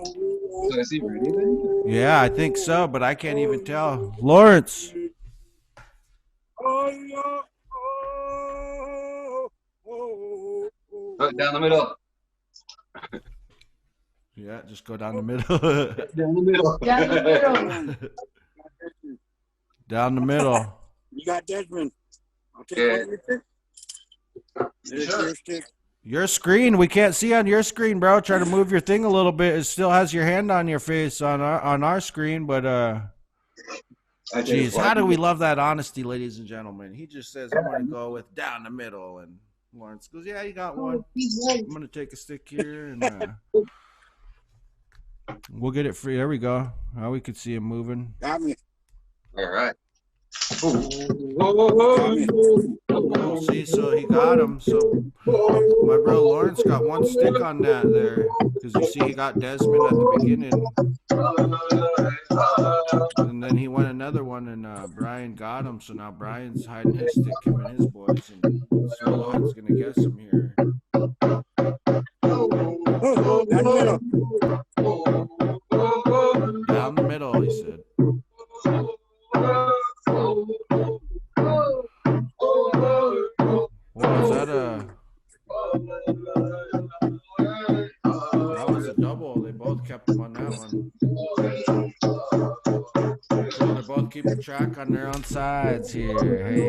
So is he ready then? Yeah, I think so, but I can't even tell. Lawrence. Oh, down the middle. Yeah, just go down the middle. Down the middle. Down the middle. Down the middle. You got Desmond. I'll take Yeah. one of your stick. There's Sure. your stick. Your screen, we can't see on your screen, bro. Try to move your thing a little bit. It still has your hand on your face on our screen, but I did Jeez, how do we love that honesty, ladies and gentlemen? He just says, I'm going to go with down the middle. And Lawrence goes, yeah, you got one. I'm going to take a stick here and we'll get it free. There we go. Now we could see him moving. Got me. All right. Got me. Oh, see, so he got him. So my bro Lawrence got one stick on that there. Because you see, he got Desmond at the beginning. And then he won another one, and Brian got him. So now Brian's hiding his stick, him and his boys. And Solohead's going to guess him here. Oh, down the middle. Down the middle, he said. What was that? That was a double. They both kept him on that one. So they're both keeping track on their own sides here. Hey.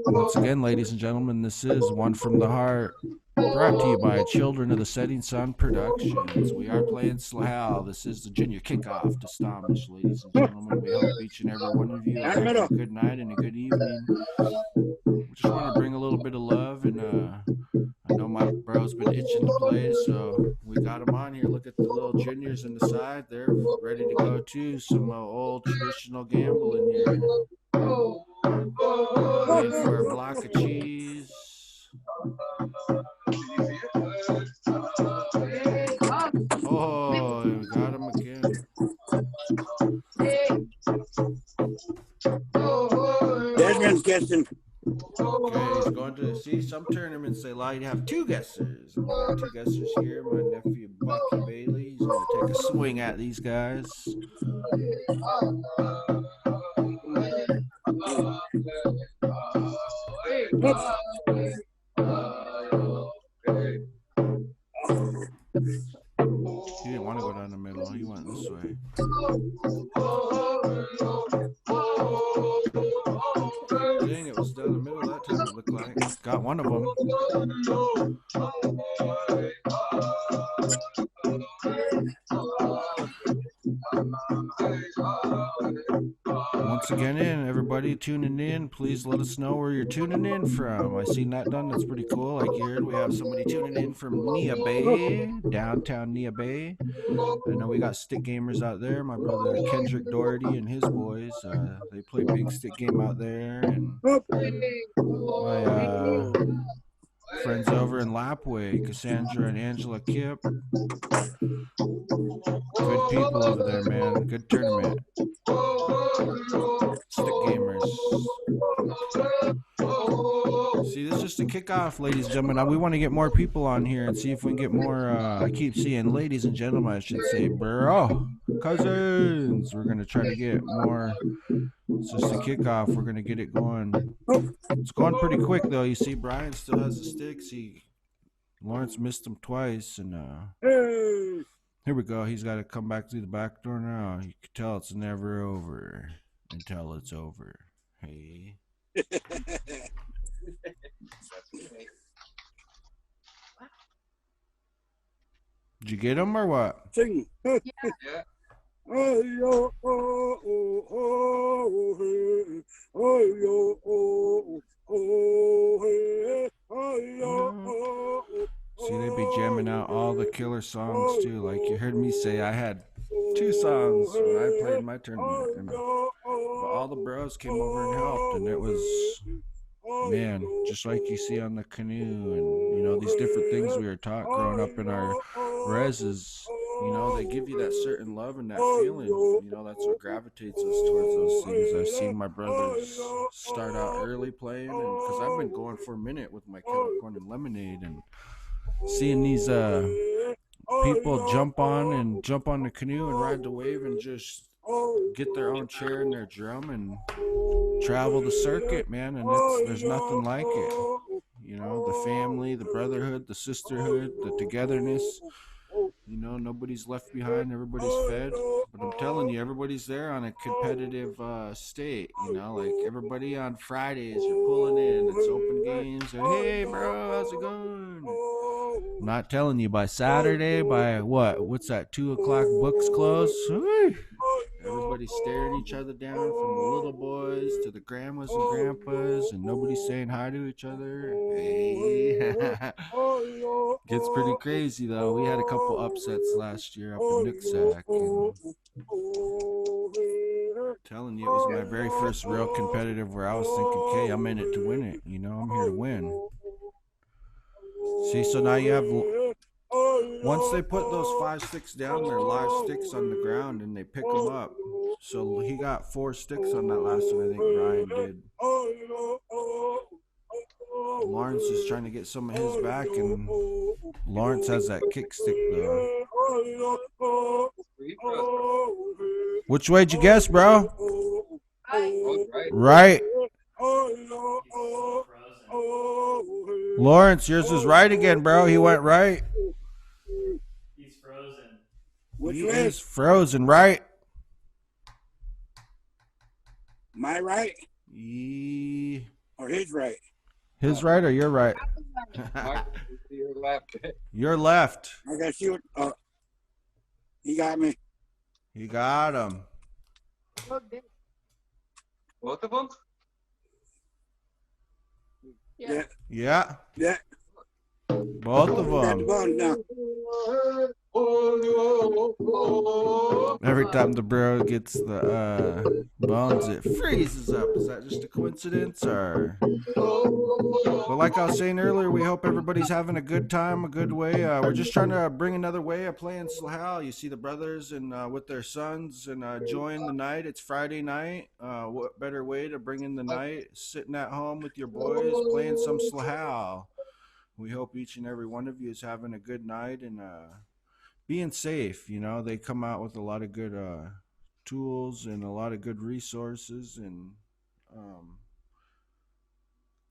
Once again, ladies and gentlemen, this is One from the Heart, brought to you by Children of the Setting Sun Productions. We are playing Slahal. This is the junior kickoff to Stomish, ladies and gentlemen. We hope each and every one of you have a good night and a good evening. We just want to bring a little bit of love, and I know my bro's been itching to play, so we got him on here. Look at the little juniors in the side. They're ready to go too. Some old traditional gambling here. Waiting for a block of cheese. Oh, we got him again. Desmond's guessing. Okay, he's going to see some tournaments they allow you to have two guessers. And we got two guessers here. My nephew Bucky Bailey. He's going to take a swing at these guys. He didn't want to go down the middle. He went this way. Dang, it was down the middle that time, it looked like. Got one of them. Once again, everybody tuning in, please let us know where you're tuning in from. I seen that done. That's pretty cool. Like you heard, we have somebody tuning in from Nia Bay, downtown Nia Bay. I know we got stick gamers out there. My brother Kendrick Doherty and his boys, they play big stick game out there. And my friends over in Lapway, Cassandra and Angela Kipp. Good people over there, man. Good tournament. Stick gamers. See, this is just a kickoff, ladies and gentlemen. We want to get more people on here and see if we can get more. I keep seeing ladies and gentlemen, I should say, bro, cousins. We're going to try to get more. It's just a kickoff. We're going to get it going. It's going pretty quick, though. You see, Brian still has the sticks. Lawrence missed him twice, and here we go. He's got to come back through the back door now. You can tell it's never over until it's over. Hey. Did you get him or what? Sing. Yeah. Oh, yo, oh, oh, oh, hey. Oh, yo, oh, oh, hey. Oh, yo, oh, oh. See, they be jamming out all the killer songs too. Like you heard me say, I had 2 songs when I played my tournament. But all the bros came over and helped, and it was, man, just like you see on the canoe, and you know these different things we were taught growing up in our reses. You know, they give you that certain love and that feeling. You know, that's what gravitates us towards those things. I've seen my brothers start out early playing, and because I've been going for a minute with my kettle corn and lemonade, and seeing these people jump on the canoe and ride the wave and just get their own chair and their drum and travel the circuit, man. And there's nothing like it. You know, the family, the brotherhood, the sisterhood, the togetherness. You know, nobody's left behind, everybody's fed. But I'm telling you, everybody's there on a competitive state. You know, like everybody on Fridays, you're pulling in, it's open games. And, hey, bro, how's it going? I'm not telling you, by Saturday, by what's that, 2 o'clock books close? Everybody everybody's staring each other down, from the little boys to the grandmas and grandpas, and nobody's saying hi to each other. Hey. Gets pretty crazy though. We had a couple upsets last year up in Nooksack, and telling you, it was my very first real competitive where I was thinking, okay, I'm in it to win it. You know, I'm here to win. See, so now you have, once they put those 5 sticks down, they're live sticks on the ground, and they pick them up. So he got 4 sticks on that last one, I think Brian did. Lawrence is trying to get some of his back, and Lawrence has that kick stick though. Which way'd you guess, bro? Right. Lawrence, yours is right again, bro. He went right. He's frozen. Which He way? is frozen, right? My right Ye- or his right? His right or your right? Mark, your left. Your left. I gotta see what. He got me. You got him. Both of them? Yeah. Yeah, Yeah. both of Got the them. ball now. Every time the bro gets the bones, it freezes up. Is that just a coincidence, or? But like I was saying earlier, we hope everybody's having a good time, a good way. We're just trying to bring another way of playing Slahal. You see the brothers and with their sons and enjoying the night. It's Friday night. What better way to bring in the night? Sitting at home with your boys, playing some Slahal. We hope each and every one of you is having a good night and being safe. You know, they come out with a lot of good tools and a lot of good resources and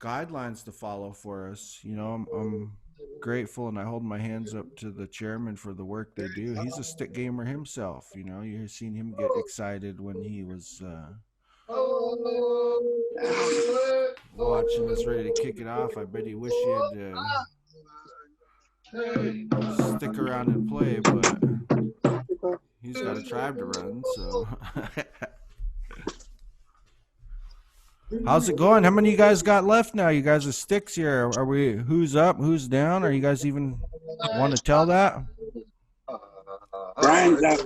guidelines to follow for us. You know, I'm grateful, and I hold my hands up to the chairman for the work they do. He's a stick gamer himself. You know, you've seen him get excited when he was watching us ready to kick it off. I bet he wish he had stick around and play, but he's got a tribe to run, so. How's it going? How many of you guys got left now? You guys are sticks here. Are we, who's up, who's down? Are you guys even want to tell that? Brian's up.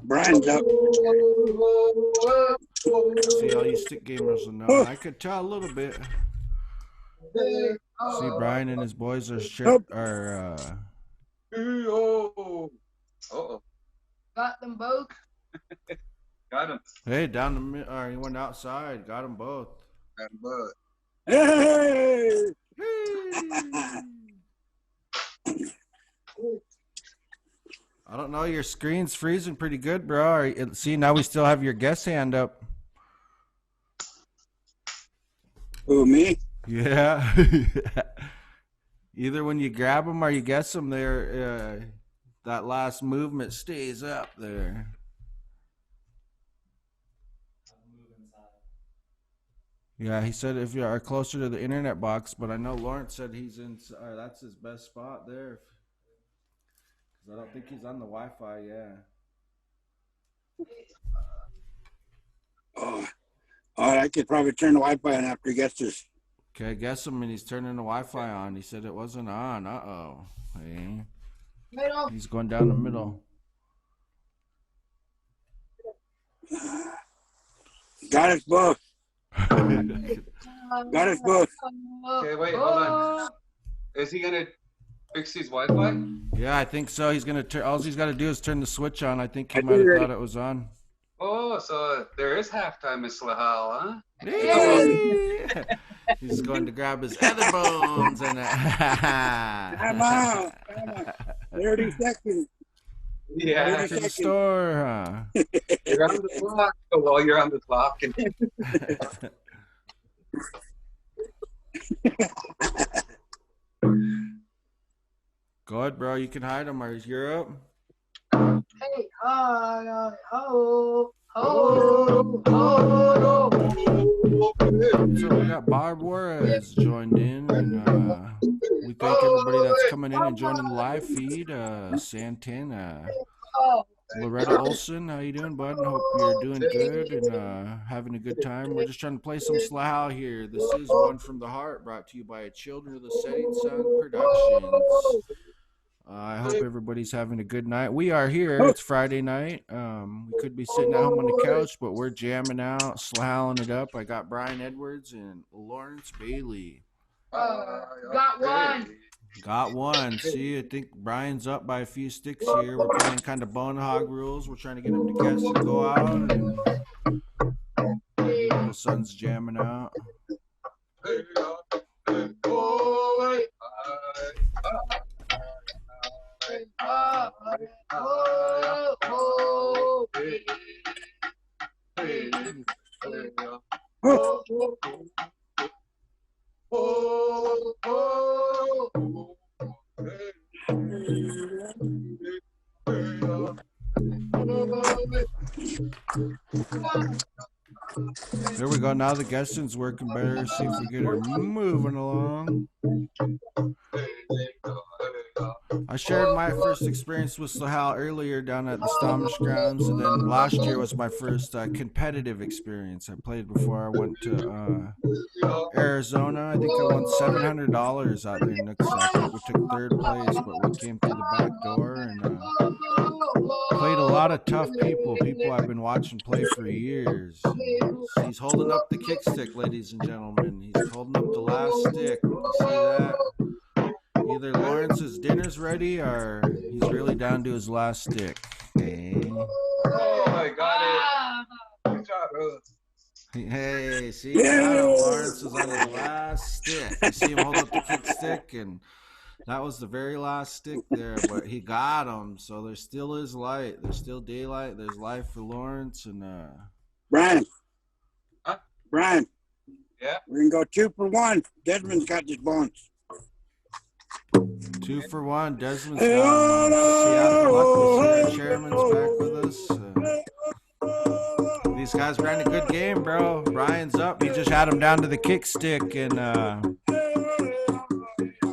Brian's up. See, all you stick gamers will know. I could tell a little bit. See, Brian and his boys are Uh-oh. Got them both. Got him. hey, down the middle. He went outside. Got them both. Got him both. Hey! I don't know. Your screen's freezing pretty good, bro. See, now we still have your guess hand up. Who, me? Yeah. Either when you grab them or you guess them, there, that last movement stays up there. Yeah, he said if you are closer to the internet box, but I know Lawrence said he's in. That's his best spot there. Because I don't think he's on the Wi-Fi. Yeah. Oh, I could probably turn the Wi-Fi on after he gets this. Okay, guess him, and he's turning the Wi-Fi on. He said it wasn't on. Uh-oh. Hey. Middle. He's going down the middle. Got us both. Got us both. Okay, wait, hold on. Is he gonna fix his Wi-Fi? Yeah, I think so. He's gonna turn. All he's got to do is turn the switch on. I think he might have thought it was on. Oh, so there is halftime in Slahal, huh? Hey! He's going to grab his other bones and. Time out. 30 seconds. Yeah. To the store, huh? You're on the clock. Oh, well, you're on the clock. Go ahead, bro. You can hide him. Or you're up. Hey, ho, ho, ho, ho. So we got Barb Juarez joined in, and we thank everybody that's coming in and joining the live feed. Santana, Loretta Olson, how you doing, bud? Hope you're doing good and having a good time. We're just trying to play some Slough here. This is One from the Heart, brought to you by Children of the Setting Sun Productions. I hope everybody's having a good night. We are here. It's Friday night. We could be sitting at home on the couch, but we're jamming out, sloughing it up. I got Brian Edwards and Lawrence Bailey. Got one. Got one. See, I think Brian's up by a few sticks here. We're playing kind of bone hog rules. We're trying to get him to guess and go out. And the sun's jamming out. There we go. Now the guessing's working better. See if we get her moving along. I shared my first experience with Slough earlier down at the Stomach grounds, and then last year was my first competitive experience. I played before I went to Arizona. I think I won $700 out there in Nooksack. I think we took third place, but we came through the back door and played a lot of tough people I've been watching play for years. He's holding up the kick stick, ladies and gentlemen. He's holding up the last stick. You see that? Either Lawrence's dinner's ready or he's really down to his last stick. Okay. Oh, I got it. Good job, brother. Hey, see, Lawrence is on his last stick. You see him hold up the kick stick, and that was the very last stick there, but he got him. So there still is light. There's still daylight. There's life for Lawrence and Brian. Huh? Brian. Yeah. We can go 2 for 1. Desmond's got his bones. 2 for 1. Desmond's gone. Seattle Luck. The chairman's back with us. These guys ran a good game, bro. Brian's up. He just had him down to the kick stick, and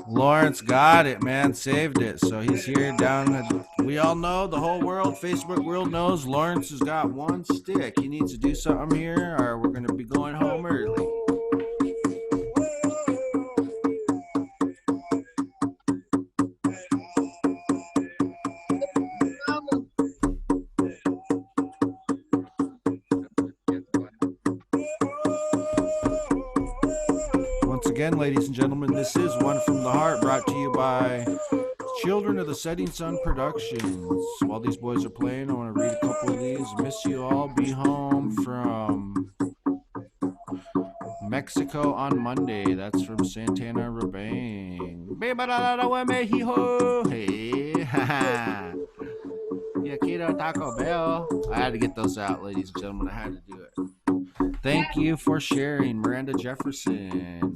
Lawrence got it, man. Saved it. So he's here down. We all know, the whole world, Facebook world knows, Lawrence has got one stick. He needs to do something here, or we're going to be going home early. Again, ladies and gentlemen, this is One from the Heart, brought to you by Children of the Setting Sun Productions. While these boys are playing, I want to read a couple of these. Miss you all. Be home from Mexico on Monday. That's from Santana Rabang. Hey, haha. Yeah, Keto Taco Bell. I had to get those out, ladies and gentlemen. I had to do it. Thank you for sharing, Miranda Jefferson.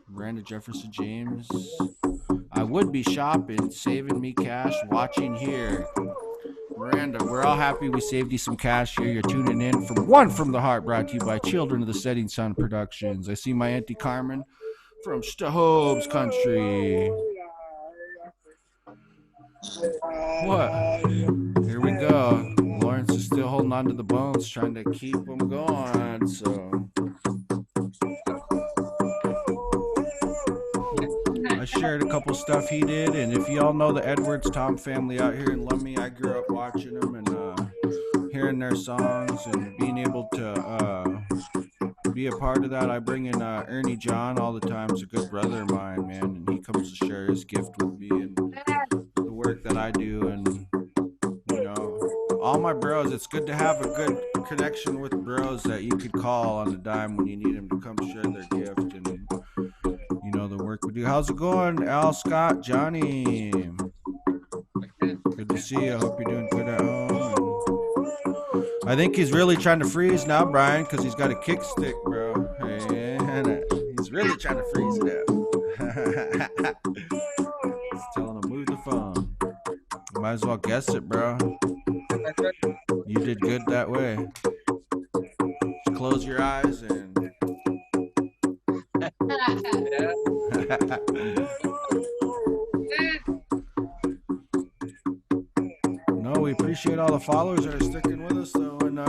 Miranda Jefferson James. I would be shopping, saving me cash, watching here. Miranda, we're all happy we saved you some cash here. You're tuning in from One from the Heart, brought to you by Children of the Setting Sun Productions. I see my Auntie Carmen from Stahobes Country. What? Here we go. Lawrence is still holding on to the bones, trying to keep them going. So I shared a couple stuff he did, and if y'all know the Edwards Tom family out here in Lummi, I grew up watching them and hearing their songs and being able to be a part of that. I bring in Ernie John all the time. He's a good brother of mine, man, and he comes to share his gift with me and the work that I do. And you know, all my bros, it's good to have a good connection with bros that you could call on a dime when you need them to come share their gift and, you know, the work we do. How's it going, Al, Scott, Johnny? Good to see you. I hope you're doing good at home. And I think he's really trying to freeze now, Brian, because he's got a kickstick, bro. And he's really trying to freeze it out. He's telling him, move the phone. Might as well guess it, bro. You did good that way. Just close your eyes and... No, we appreciate appreciate all the followers that are sticking with us, though, and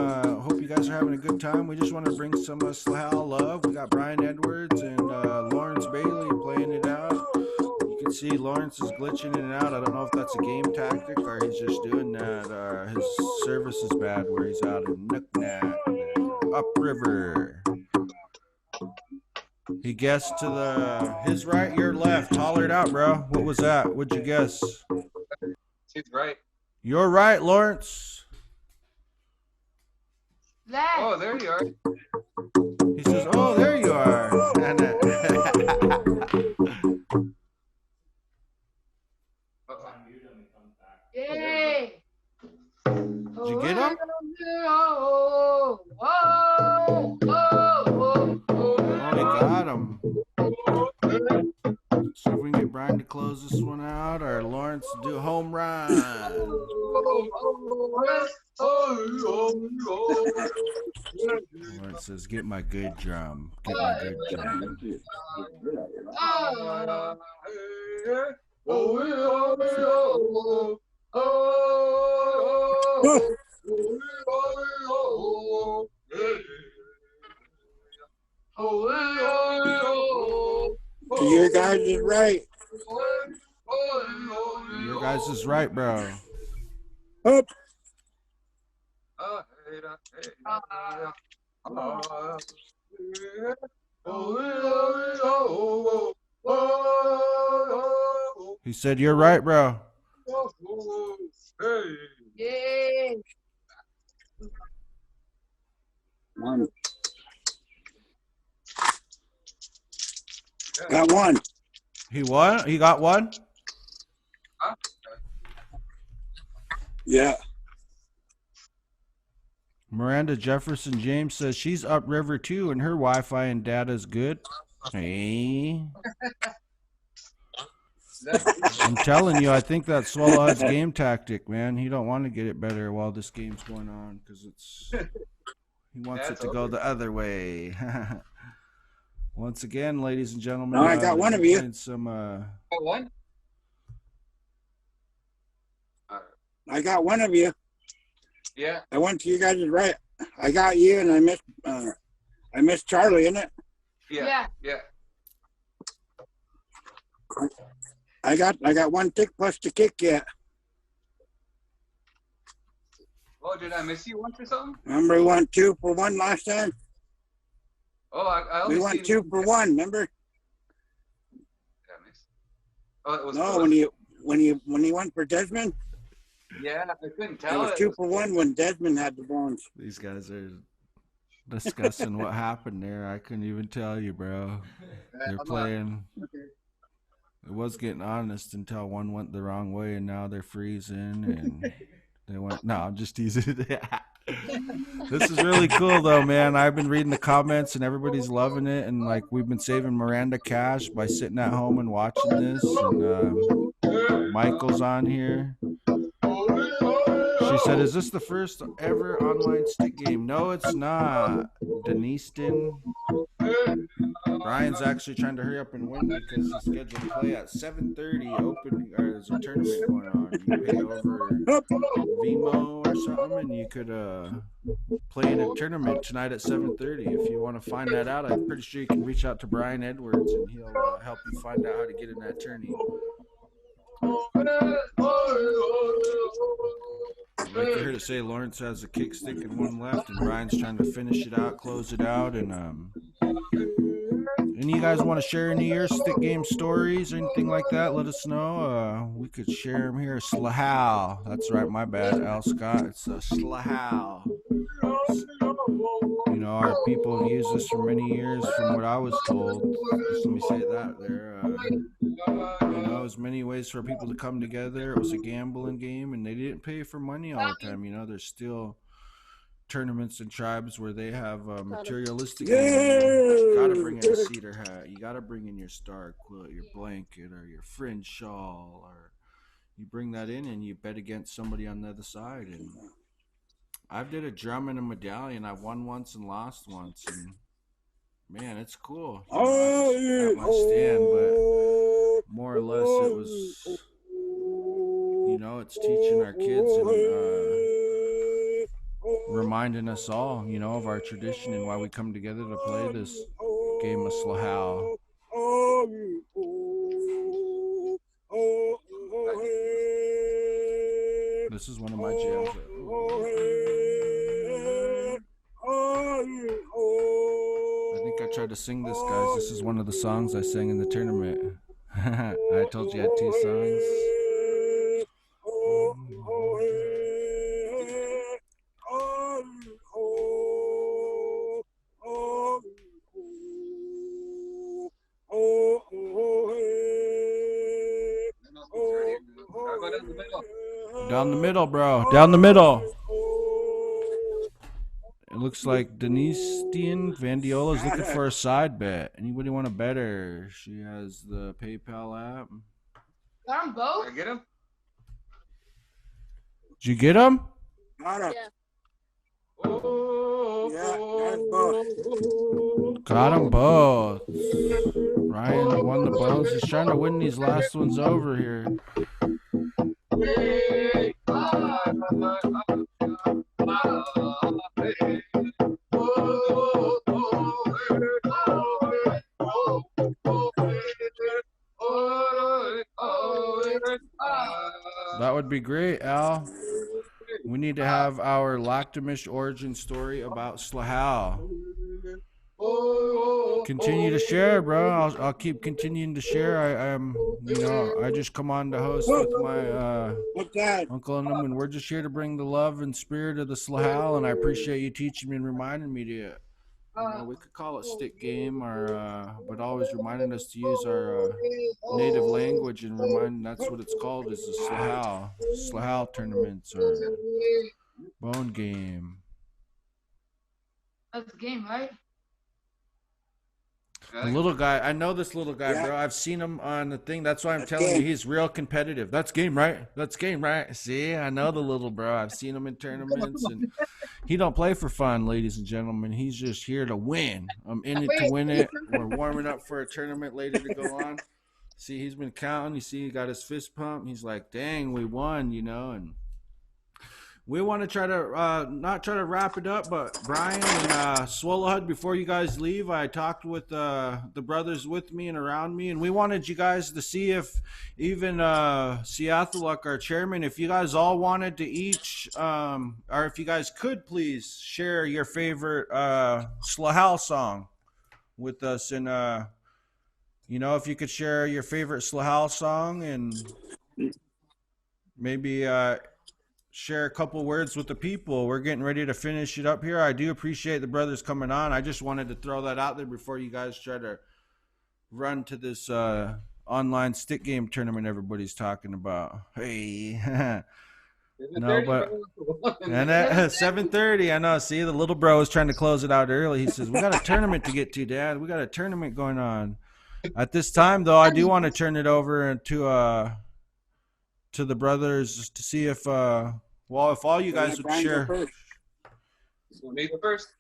hope you guys are having a good time. We just want to bring some Slahal love. We got Brian Edwards and Lawrence Bailey playing it out. You can see Lawrence is glitching in and out. I don't know if that's a game tactic or he's just doing that. His service is bad where he's out in Nuknat, upriver. He guessed to his right, your left. Holler it out, bro. What was that? What'd you guess? He's right. You're right, Lawrence. Left. Oh, there you are. He says, "Oh, there you are." Yay. Did you get him? Oh, oh, oh, Oh, they got him. So if we can get Brian to close this one out, or Lawrence to do a home run. Lawrence says, "Get my good drum. Get my good drum." Your guys is right. Your guys is right, bro. Up. He said, "You're right, bro." yay. One. Got one. He won? He got one? Yeah. Miranda Jefferson James says she's upriver too, and her Wi-Fi and data is good. Hey. I'm telling you, I think that Swallow has game tactic, man. He don't want to get it better while this game's going on because he wants it to go the other way. Once again, ladies and gentlemen, No, I got one of you. One? I got one of you. Yeah. I went to you guys is right. I got you, and I missed Charlie in it. Yeah. I got one tick plus to kick yet. Oh, did I miss you once or something? Remember we won 2 for 1 last time? Oh, I only We won seen 2 for 1. Remember? Did I miss? Oh, it was No, close. when you went for Desmond, Yeah, I couldn't it tell. was 2 for 1 when Desmond had the bones. These guys are discussing what happened there. I couldn't even tell you, bro. They're playing. It was getting honest until one went the wrong way, and now they're freezing, and they went. No, I'm just teasing. This is really cool, though, man. I've been reading the comments, and everybody's loving it, and like we've been saving Miranda cash by sitting at home and watching this. And Michael's on here. She said, "Is this the first ever online stick game?" No, it's not. Deniston. Brian's actually trying to hurry up and win because he's scheduled to play at 7:30. Open or there's a tournament going on. You pay over Vimo or something, and you could play in a tournament tonight at 7:30. If you want to find that out, I'm pretty sure you can reach out to Brian Edwards, and he'll help you find out how to get in that tourney. Like you heard it say, Lawrence has a kick stick and one left, and Brian's trying to finish it out, close it out, and any of you guys want to share any of your stick game stories or anything like that, let us know. We could share them here. Slahal. That's right, my bad, Al Scott. It's a Slahal. You know, our people have used this for many years from what I was told. Just let me say that there. You know, there's many ways for people to come together. It was a gambling game, and they didn't pay for money all the time. You know, there's still tournaments and tribes where they have materialistic. You gotta bring in a cedar hat. You gotta bring in your star quilt, your blanket, or your fringe shawl, or you bring that in and you bet against somebody on the other side. And I've did a drum and a medallion. I've won once and lost once, and man, it's cool. You know, not my stand, but more or less it was, you you know, it's teaching our kids and reminding us all, you know, of our tradition and why we come together to play this game of Slahal. This is one of my jams. I think I tried to sing this, guys. This is one of the songs I sang in the tournament. I told you I had 2 songs. Down the middle, bro. Down the middle. It looks like Denise Vandiola's looking for a side bet. Anybody want to bet her? She has the PayPal app. Got them both? Did I get him? Did you get them? Got him. Yeah. Got them both. Ryan won the bones. He's trying to win these last ones over here. That would be great, Al. We need to have our Lactamish origin story about Slahal. Continue to share, bro. I'll keep continuing to share. I just come on to host with my uncle and them, and we're just here to bring the love and spirit of the Slahal. And I appreciate you teaching me and reminding me to. We could call it stick game, or but always reminding us to use our native language and reminding that's what it's called is the Slahal tournaments or bone game. That's the game, right? The little guy, I know this little guy, bro. I've seen him on the thing. That's why I'm telling you, he's real competitive. That's game, right? That's game, right? See, I know the little bro. I've seen him in tournaments, and he don't play for fun, ladies and gentlemen. He's just here to win. I'm in it to win it. We're warming up for a tournament later to go on. See, he's been counting. You see, he got his fist pumped. He's like, dang, we won, you know, and we want to try to not try to wrap it up, but Brian and Swallowhead, before you guys leave, I talked with the brothers with me and around me, and we wanted you guys to see if even Siathaluk, our chairman, if you guys all wanted to each, or if you guys could please share your favorite Slahal song with us, and you know, if you could share your favorite Slahal song and maybe share a couple words with the people. We're getting ready to finish it up here. I do appreciate the brothers coming on. I just wanted to throw that out there before you guys try to run to this online stick game tournament everybody's talking about. Hey. No, but and at 7:30, I know. See, the little bro was trying to close it out early. He says, "We got a tournament to get to, Dad. We got a tournament going on." At this time, though, I do want to turn it over to the brothers to see if if all you guys would share. Me first.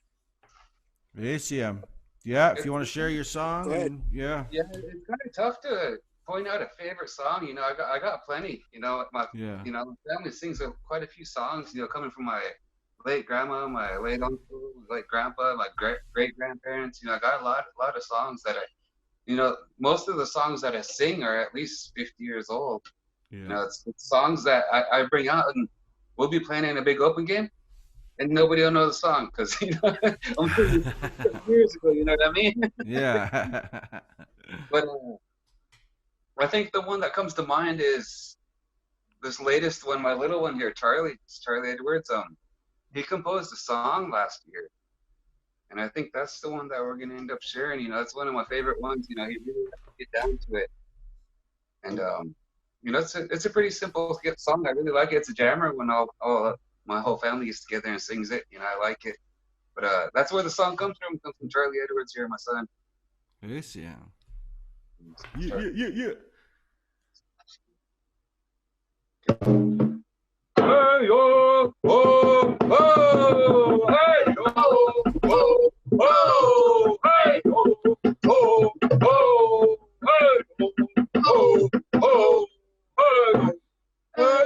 ACM. Yeah, if you want to share your song, yeah. Yeah, it's kind of tough to point out a favorite song. You know, I got plenty. You know, my family sings quite a few songs. You know, coming from my late grandma, my late uncle, late grandpa, my great grandparents. You know, I got a lot of songs that most of the songs that I sing are at least 50 years old. Yeah. You know, it's songs that I bring out, and we'll be playing in a big open game, and nobody will know the song because I'm 30 years ago. You know what I mean? Yeah. But I think the one that comes to mind is this latest one. My little one here, Charlie Edwards. He composed a song last year, and I think that's the one that we're gonna end up sharing. You know, it's one of my favorite ones. You know, he really had to get down to it, and you know, it's a pretty simple song. I really like it. It's a jammer when all my whole family gets together and sings it. You know, I like it. But that's where the song comes from. It comes from Charlie Edwards here, my son. Yes, yeah. Yeah. Hey, oh, oh, oh, hey, oh, oh, oh, hey, oh, oh, oh, hey, oh, oh, oh. Hey, hey,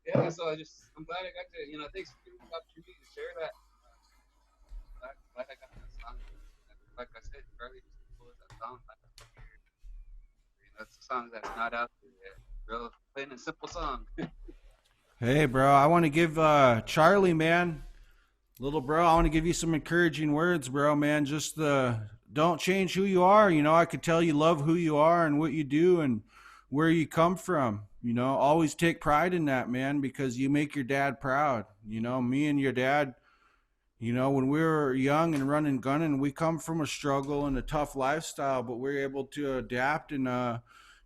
Yeah, so I'm glad I got to, thanks for giving me the opportunity to share that. Glad I got that song. Like I said, Charlie just composed that song. That's a song that's not out there yet. Real plain and simple song. Hey, bro, I want to give Charlie, man, little bro, I want to give you some encouraging words, bro, man. Just don't change who you are. I could tell you love who you are and what you do and where you come from. Always take pride in that, man, because you make your dad proud. Me and your dad, when we were young and running gunning, we come from a struggle and a tough lifestyle, but we're able to adapt and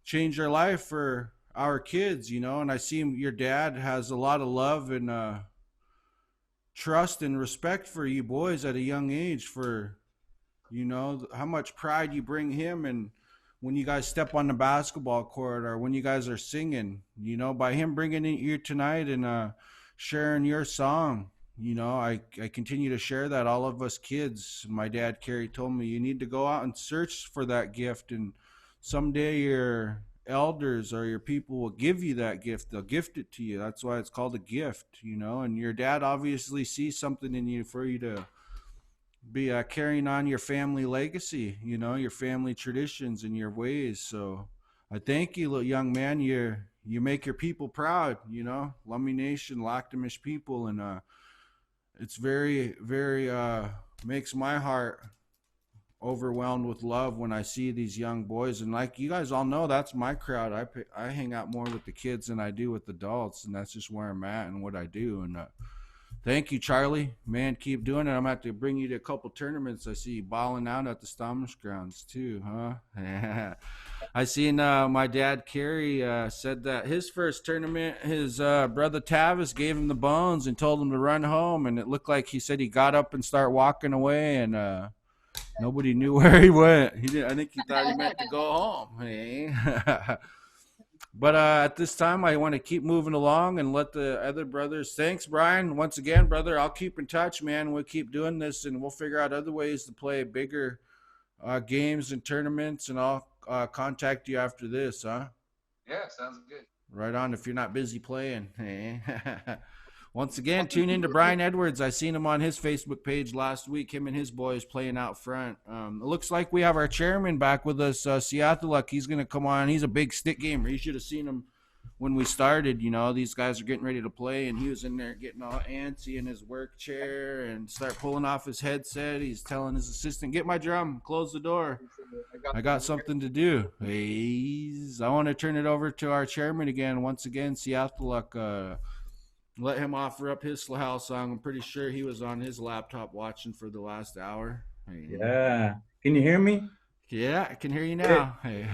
change our life for our kids, and I see your dad has a lot of love and trust and respect for you boys at a young age for how much pride you bring him, and when you guys step on the basketball court or when you guys are singing, by him bringing it here tonight and sharing your song, I continue to share that. All of us kids, my dad Kerry told me, you need to go out and search for that gift, and someday your elders or your people will give you that gift. They'll gift it to you. That's why it's called a gift, and your dad obviously sees something in you for you to be carrying on your family legacy, your family traditions and your ways. So I thank you, little young man. You make your people proud, Lummi Nation, Lactamish people, and it's very, very makes my heart overwhelmed with love when I see these young boys. And like you guys all know, that's my crowd. I hang out more with the kids than I do with adults, and that's just where I'm at and what I do. And thank you, Charlie. Man, keep doing it. I'm going to have to bring you to a couple tournaments. I see you balling out at the Stomish grounds too, huh? I seen my dad, Kerry, said that his first tournament, his brother Tavis gave him the bones and told him to run home. And it looked like he said he got up and started walking away, and nobody knew where he went. I think he thought he meant to go home. Hey? But at this time, I want to keep moving along and let the other brothers. Thanks, Brian. Once again, brother, I'll keep in touch, man. We'll keep doing this, and we'll figure out other ways to play bigger games and tournaments, and I'll contact you after this, huh? Yeah, sounds good. Right on, if you're not busy playing. Hey. Once again, tune in to Brian Edwards. I seen him on his Facebook page last week, him and his boys playing out front. It looks like we have our chairman back with us, Siathaluk. He's going to come on. He's a big stick gamer. You should have seen him when we started. These guys are getting ready to play, and he was in there getting all antsy in his work chair and start pulling off his headset. He's telling his assistant, get my drum, close the door. I got something to do. I want to turn it over to our chairman again. Once again, Siathaluk. Let him offer up his Slahal song. I'm pretty sure he was on his laptop watching for the last hour. Hey. Yeah. Can you hear me? Yeah, I can hear you now. Hey.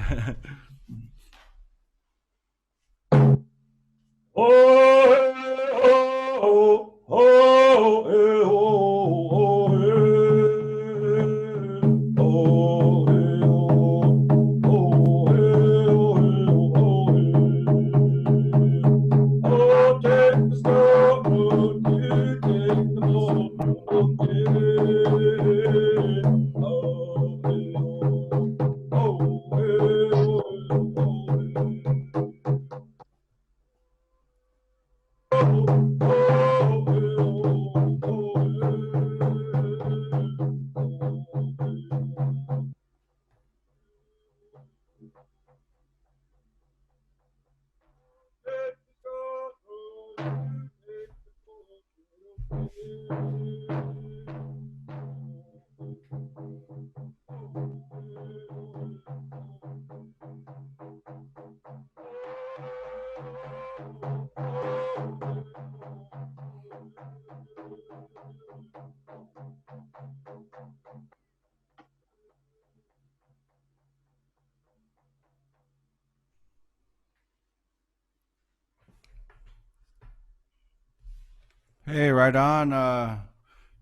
Hey, right on,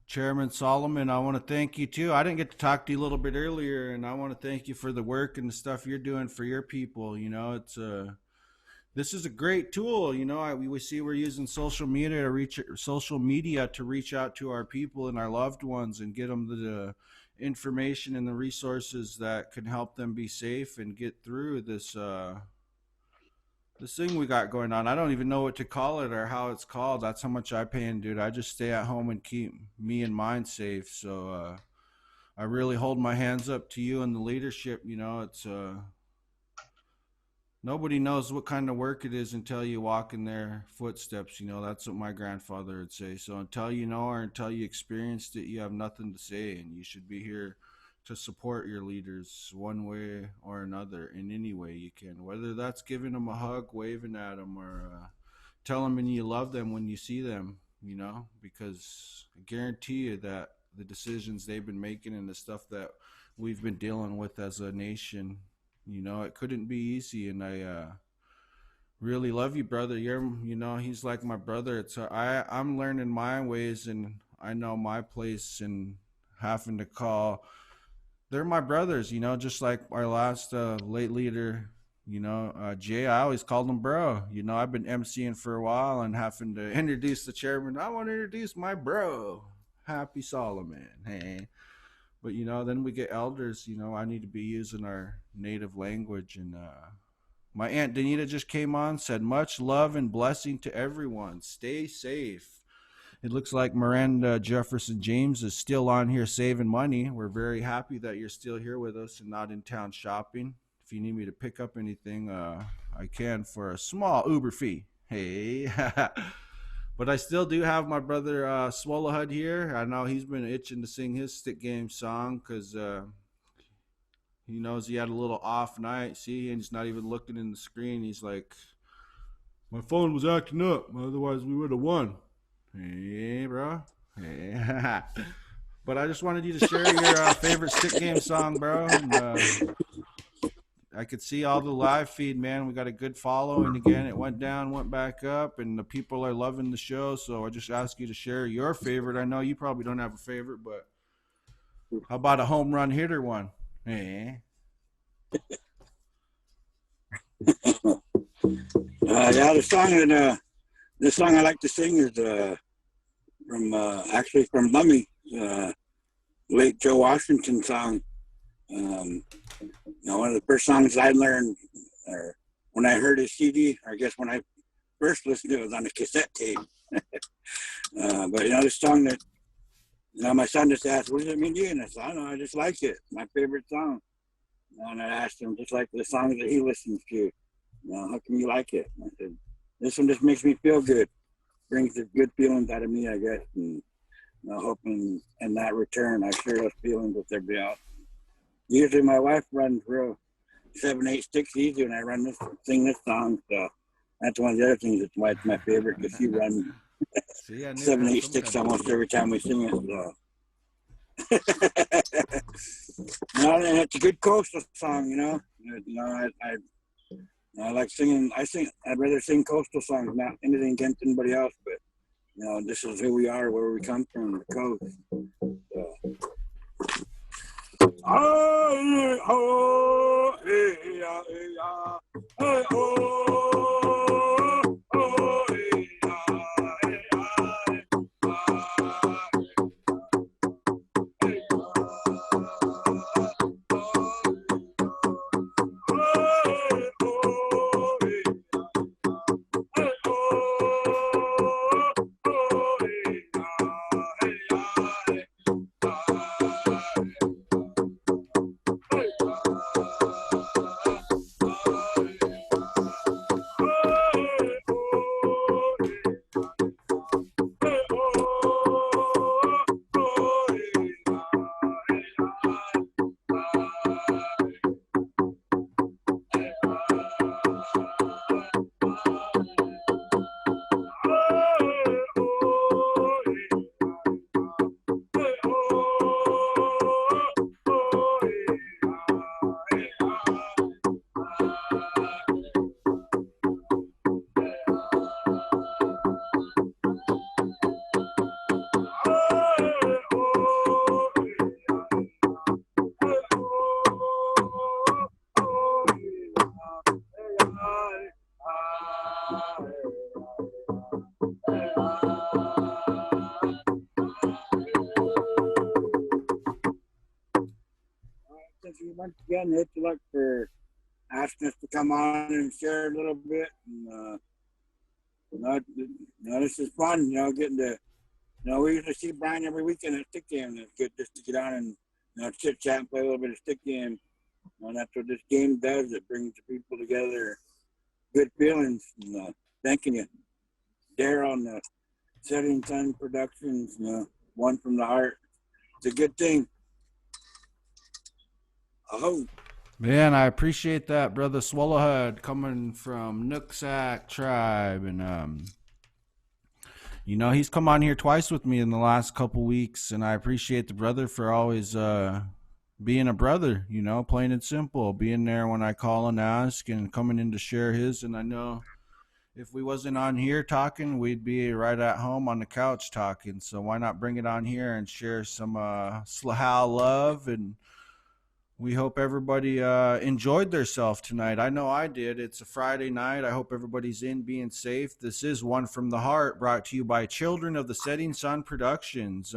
Chairman Solomon. I want to thank you too. I didn't get to talk to you a little bit earlier, and I want to thank you for the work and the stuff you're doing for your people. It's this is a great tool. We see we're using social media to reach out to our people and our loved ones and get them the information and the resources that can help them be safe and get through this thing we got going on. I don't even know what to call it or how it's called. That's how much I pay in, dude. I just stay at home and keep me and mine safe. So I really hold my hands up to you and the leadership. You know, it's nobody knows what kind of work it is until you walk in their footsteps. You know, that's what my grandfather would say. So until you know or until you experienced it, you have nothing to say, and you should be here to support your leaders one way or another in any way you can, whether that's giving them a hug, waving at them, or telling them you love them when you see them, you know, because I guarantee you that the decisions they've been making and the stuff that we've been dealing with as a nation, you know, it couldn't be easy. And I really love you, brother. You know, he's like my brother. I'm learning my ways, and I know my place, and having to call, they're my brothers, you know, just like our last late leader, you know, Jay. I always called him bro. You know, I've been emceeing for a while and having to introduce the chairman. I want to introduce my bro, Happy Solomon. Hey, but you know, then we get elders. You know, I need to be using our native language. And my aunt Danita just came on, said much love and blessing to everyone. Stay safe. It looks like Miranda Jefferson James is still on here saving money. We're very happy that you're still here with us and not in town shopping. If you need me to pick up anything, I can for a small Uber fee. Hey. But I still do have my brother Swallowhud here. I know he's been itching to sing his stick game song because he knows he had a little off night. See, and he's not even looking in the screen. He's like, my phone was acting up. Otherwise, we would have won. Hey, bro. Hey. But I just wanted you to share your favorite stick game song, bro. And, I could see all the live feed, man. We got a good following again. It went down, went back up, and the people are loving the show. So I just ask you to share your favorite. I know you probably don't have a favorite, but how about a home run hitter one? Hey. Yeah, the song I like to sing is from Lummi, late Joe Washington song. You know, one of the first songs I learned, or when I heard his CD, or I guess when I first listened to it was on a cassette tape. But you know, this song that, you know, my son just asked, "What does it mean to you?" And I said, "I don't know, I just like it. My favorite song." And I asked him, just like the songs that he listens to, you know, how come you like it? And I said, this one just makes me feel good. Brings the good feelings out of me, I guess. And you know, hoping in that return, I share those feelings with everybody else. Usually my wife runs real 7/8 sticks easy when I sing this song. So that's one of the other things that's why it's my favorite, because she runs 7/8 sticks almost every time we sing it. So. No, and it's a good coastal song, you know. You know, I like singing. I'd rather sing coastal songs, not anything against anybody else, but you know, this is who we are, where we come from, the coast. So. again, good luck for asking us to come on and share a little bit. And, this is fun, getting to, we usually see Brian every weekend at stick game, and it's good just to get on and, chit chat and play a little bit of stick game. That's what this game does. It brings the people together. Good feelings. And, thanking you, Daryl, on the Setting Sun Productions, one from the heart. It's a good thing. Oh. Man, I appreciate that, brother Swallowhead, coming from Nooksack Tribe. And, he's come on here twice with me in the last couple weeks, and I appreciate the brother for always being a brother, plain and simple, being there when I call and ask and coming in to share his. And I know if we wasn't on here talking, we'd be right at home on the couch talking. So why not bring it on here and share some Slahal love? And we hope everybody enjoyed theirself tonight. I know I did. It's a Friday night. I hope everybody's in, being safe. This is One from the Heart, brought to you by Children of the Setting Sun Productions.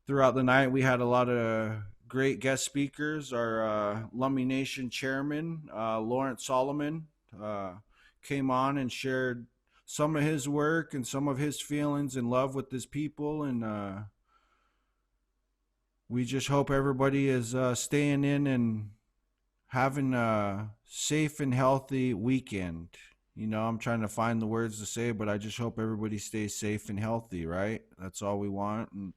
Throughout the night, we had a lot of great guest speakers. Our Lummi Nation chairman, Lawrence Solomon, came on and shared some of his work and some of his feelings and love with his people. And we just hope everybody is staying in and having a safe and healthy weekend. I'm trying to find the words to say, but I just hope everybody stays safe and healthy, right? That's all we want. And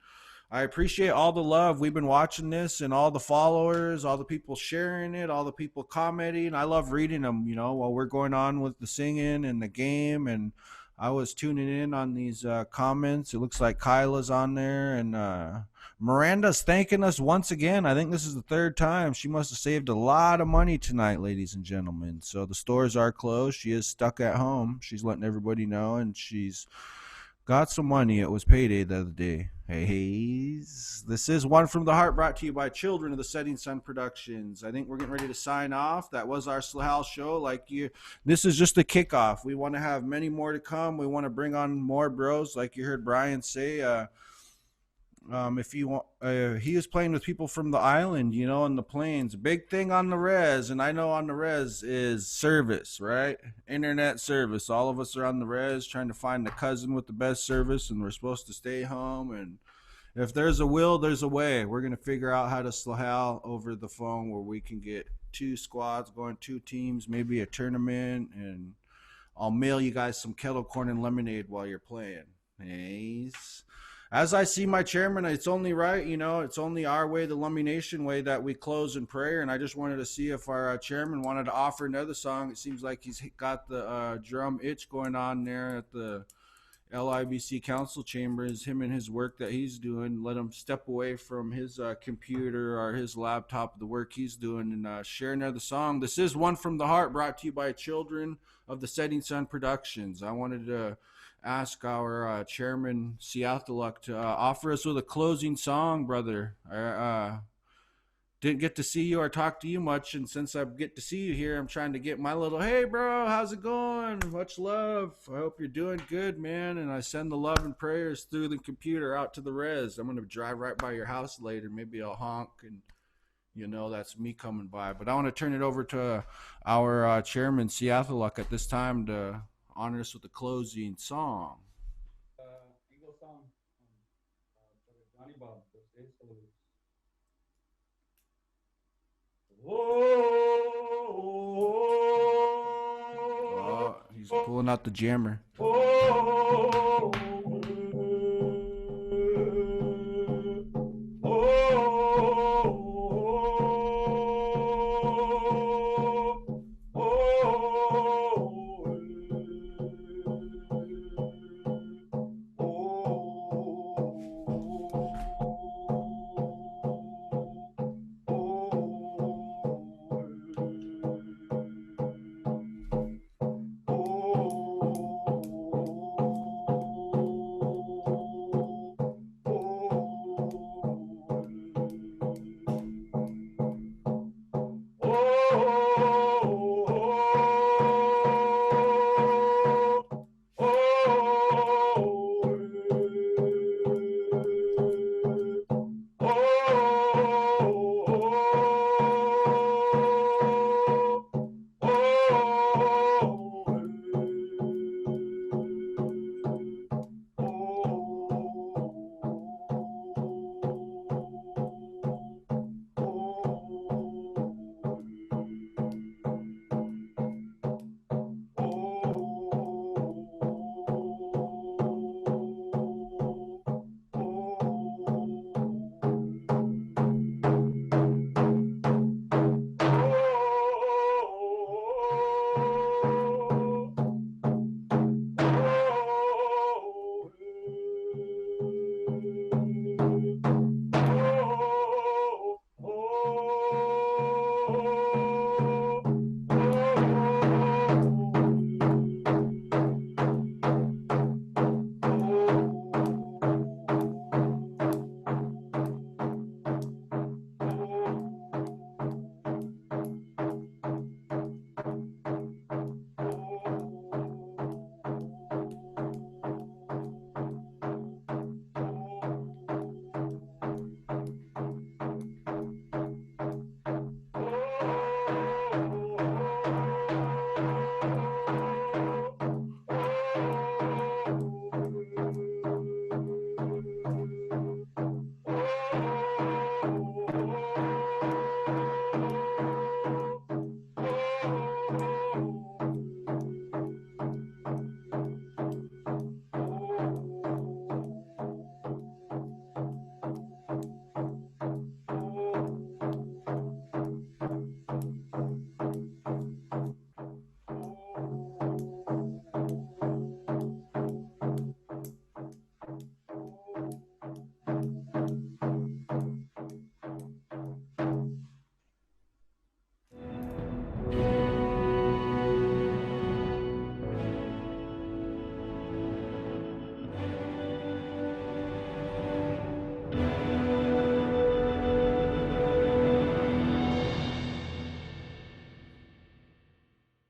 I appreciate all the love. We've been watching this and all the followers, all the people sharing it, all the people commenting. I love reading them, while we're going on with the singing and the game. And I was tuning in on these comments. It looks like Kyla's on there, and Miranda's thanking us once again. I think this is the third time. She must have saved a lot of money tonight, ladies and gentlemen. So the stores are closed. She is stuck at home. She's letting everybody know, and she's got some money. It was payday the other day. Hey, this is One from the Heart, brought to you by Children of the Setting Sun Productions. I think we're getting ready to sign off. That was our Slahal show. This is just a kickoff. We want to have many more to come. We want to bring on more bros, like you heard Brian say. If you want, he is playing with people from the island, on the plains. Big thing on the res, and I know on the res is service, right? Internet service. All of us are on the res trying to find the cousin with the best service, and we're supposed to stay home. And if there's a will, there's a way. We're gonna figure out how to Slahal over the phone, where we can get 2 squads going, 2 teams, maybe a tournament, and I'll mail you guys some kettle corn and lemonade while you're playing. Nice. As I see my chairman, it's only right, it's only our way, the Lummi Nation way, that we close in prayer. And I just wanted to see if our chairman wanted to offer another song. It seems like he's got the drum itch going on there at the LIBC council chambers, him and his work that he's doing. Let him step away from his computer or his laptop, the work he's doing, and share another song. This is One from the Heart, brought to you by Children of the Setting Sun Productions. I wanted to ask our chairman, Siathaluk, to offer us with a closing song, brother. I didn't get to see you or talk to you much, and since I get to see you here, I'm trying to get my little, hey, bro, how's it going? Much love. I hope you're doing good, man, and I send the love and prayers through the computer out to the res. I'm going to drive right by your house later. Maybe I'll honk, and that's me coming by. But I want to turn it over to our chairman, Siathaluk, at this time to honor us with the closing song. Eagle song. Johnny Bob. Oh, he's pulling out the jammer.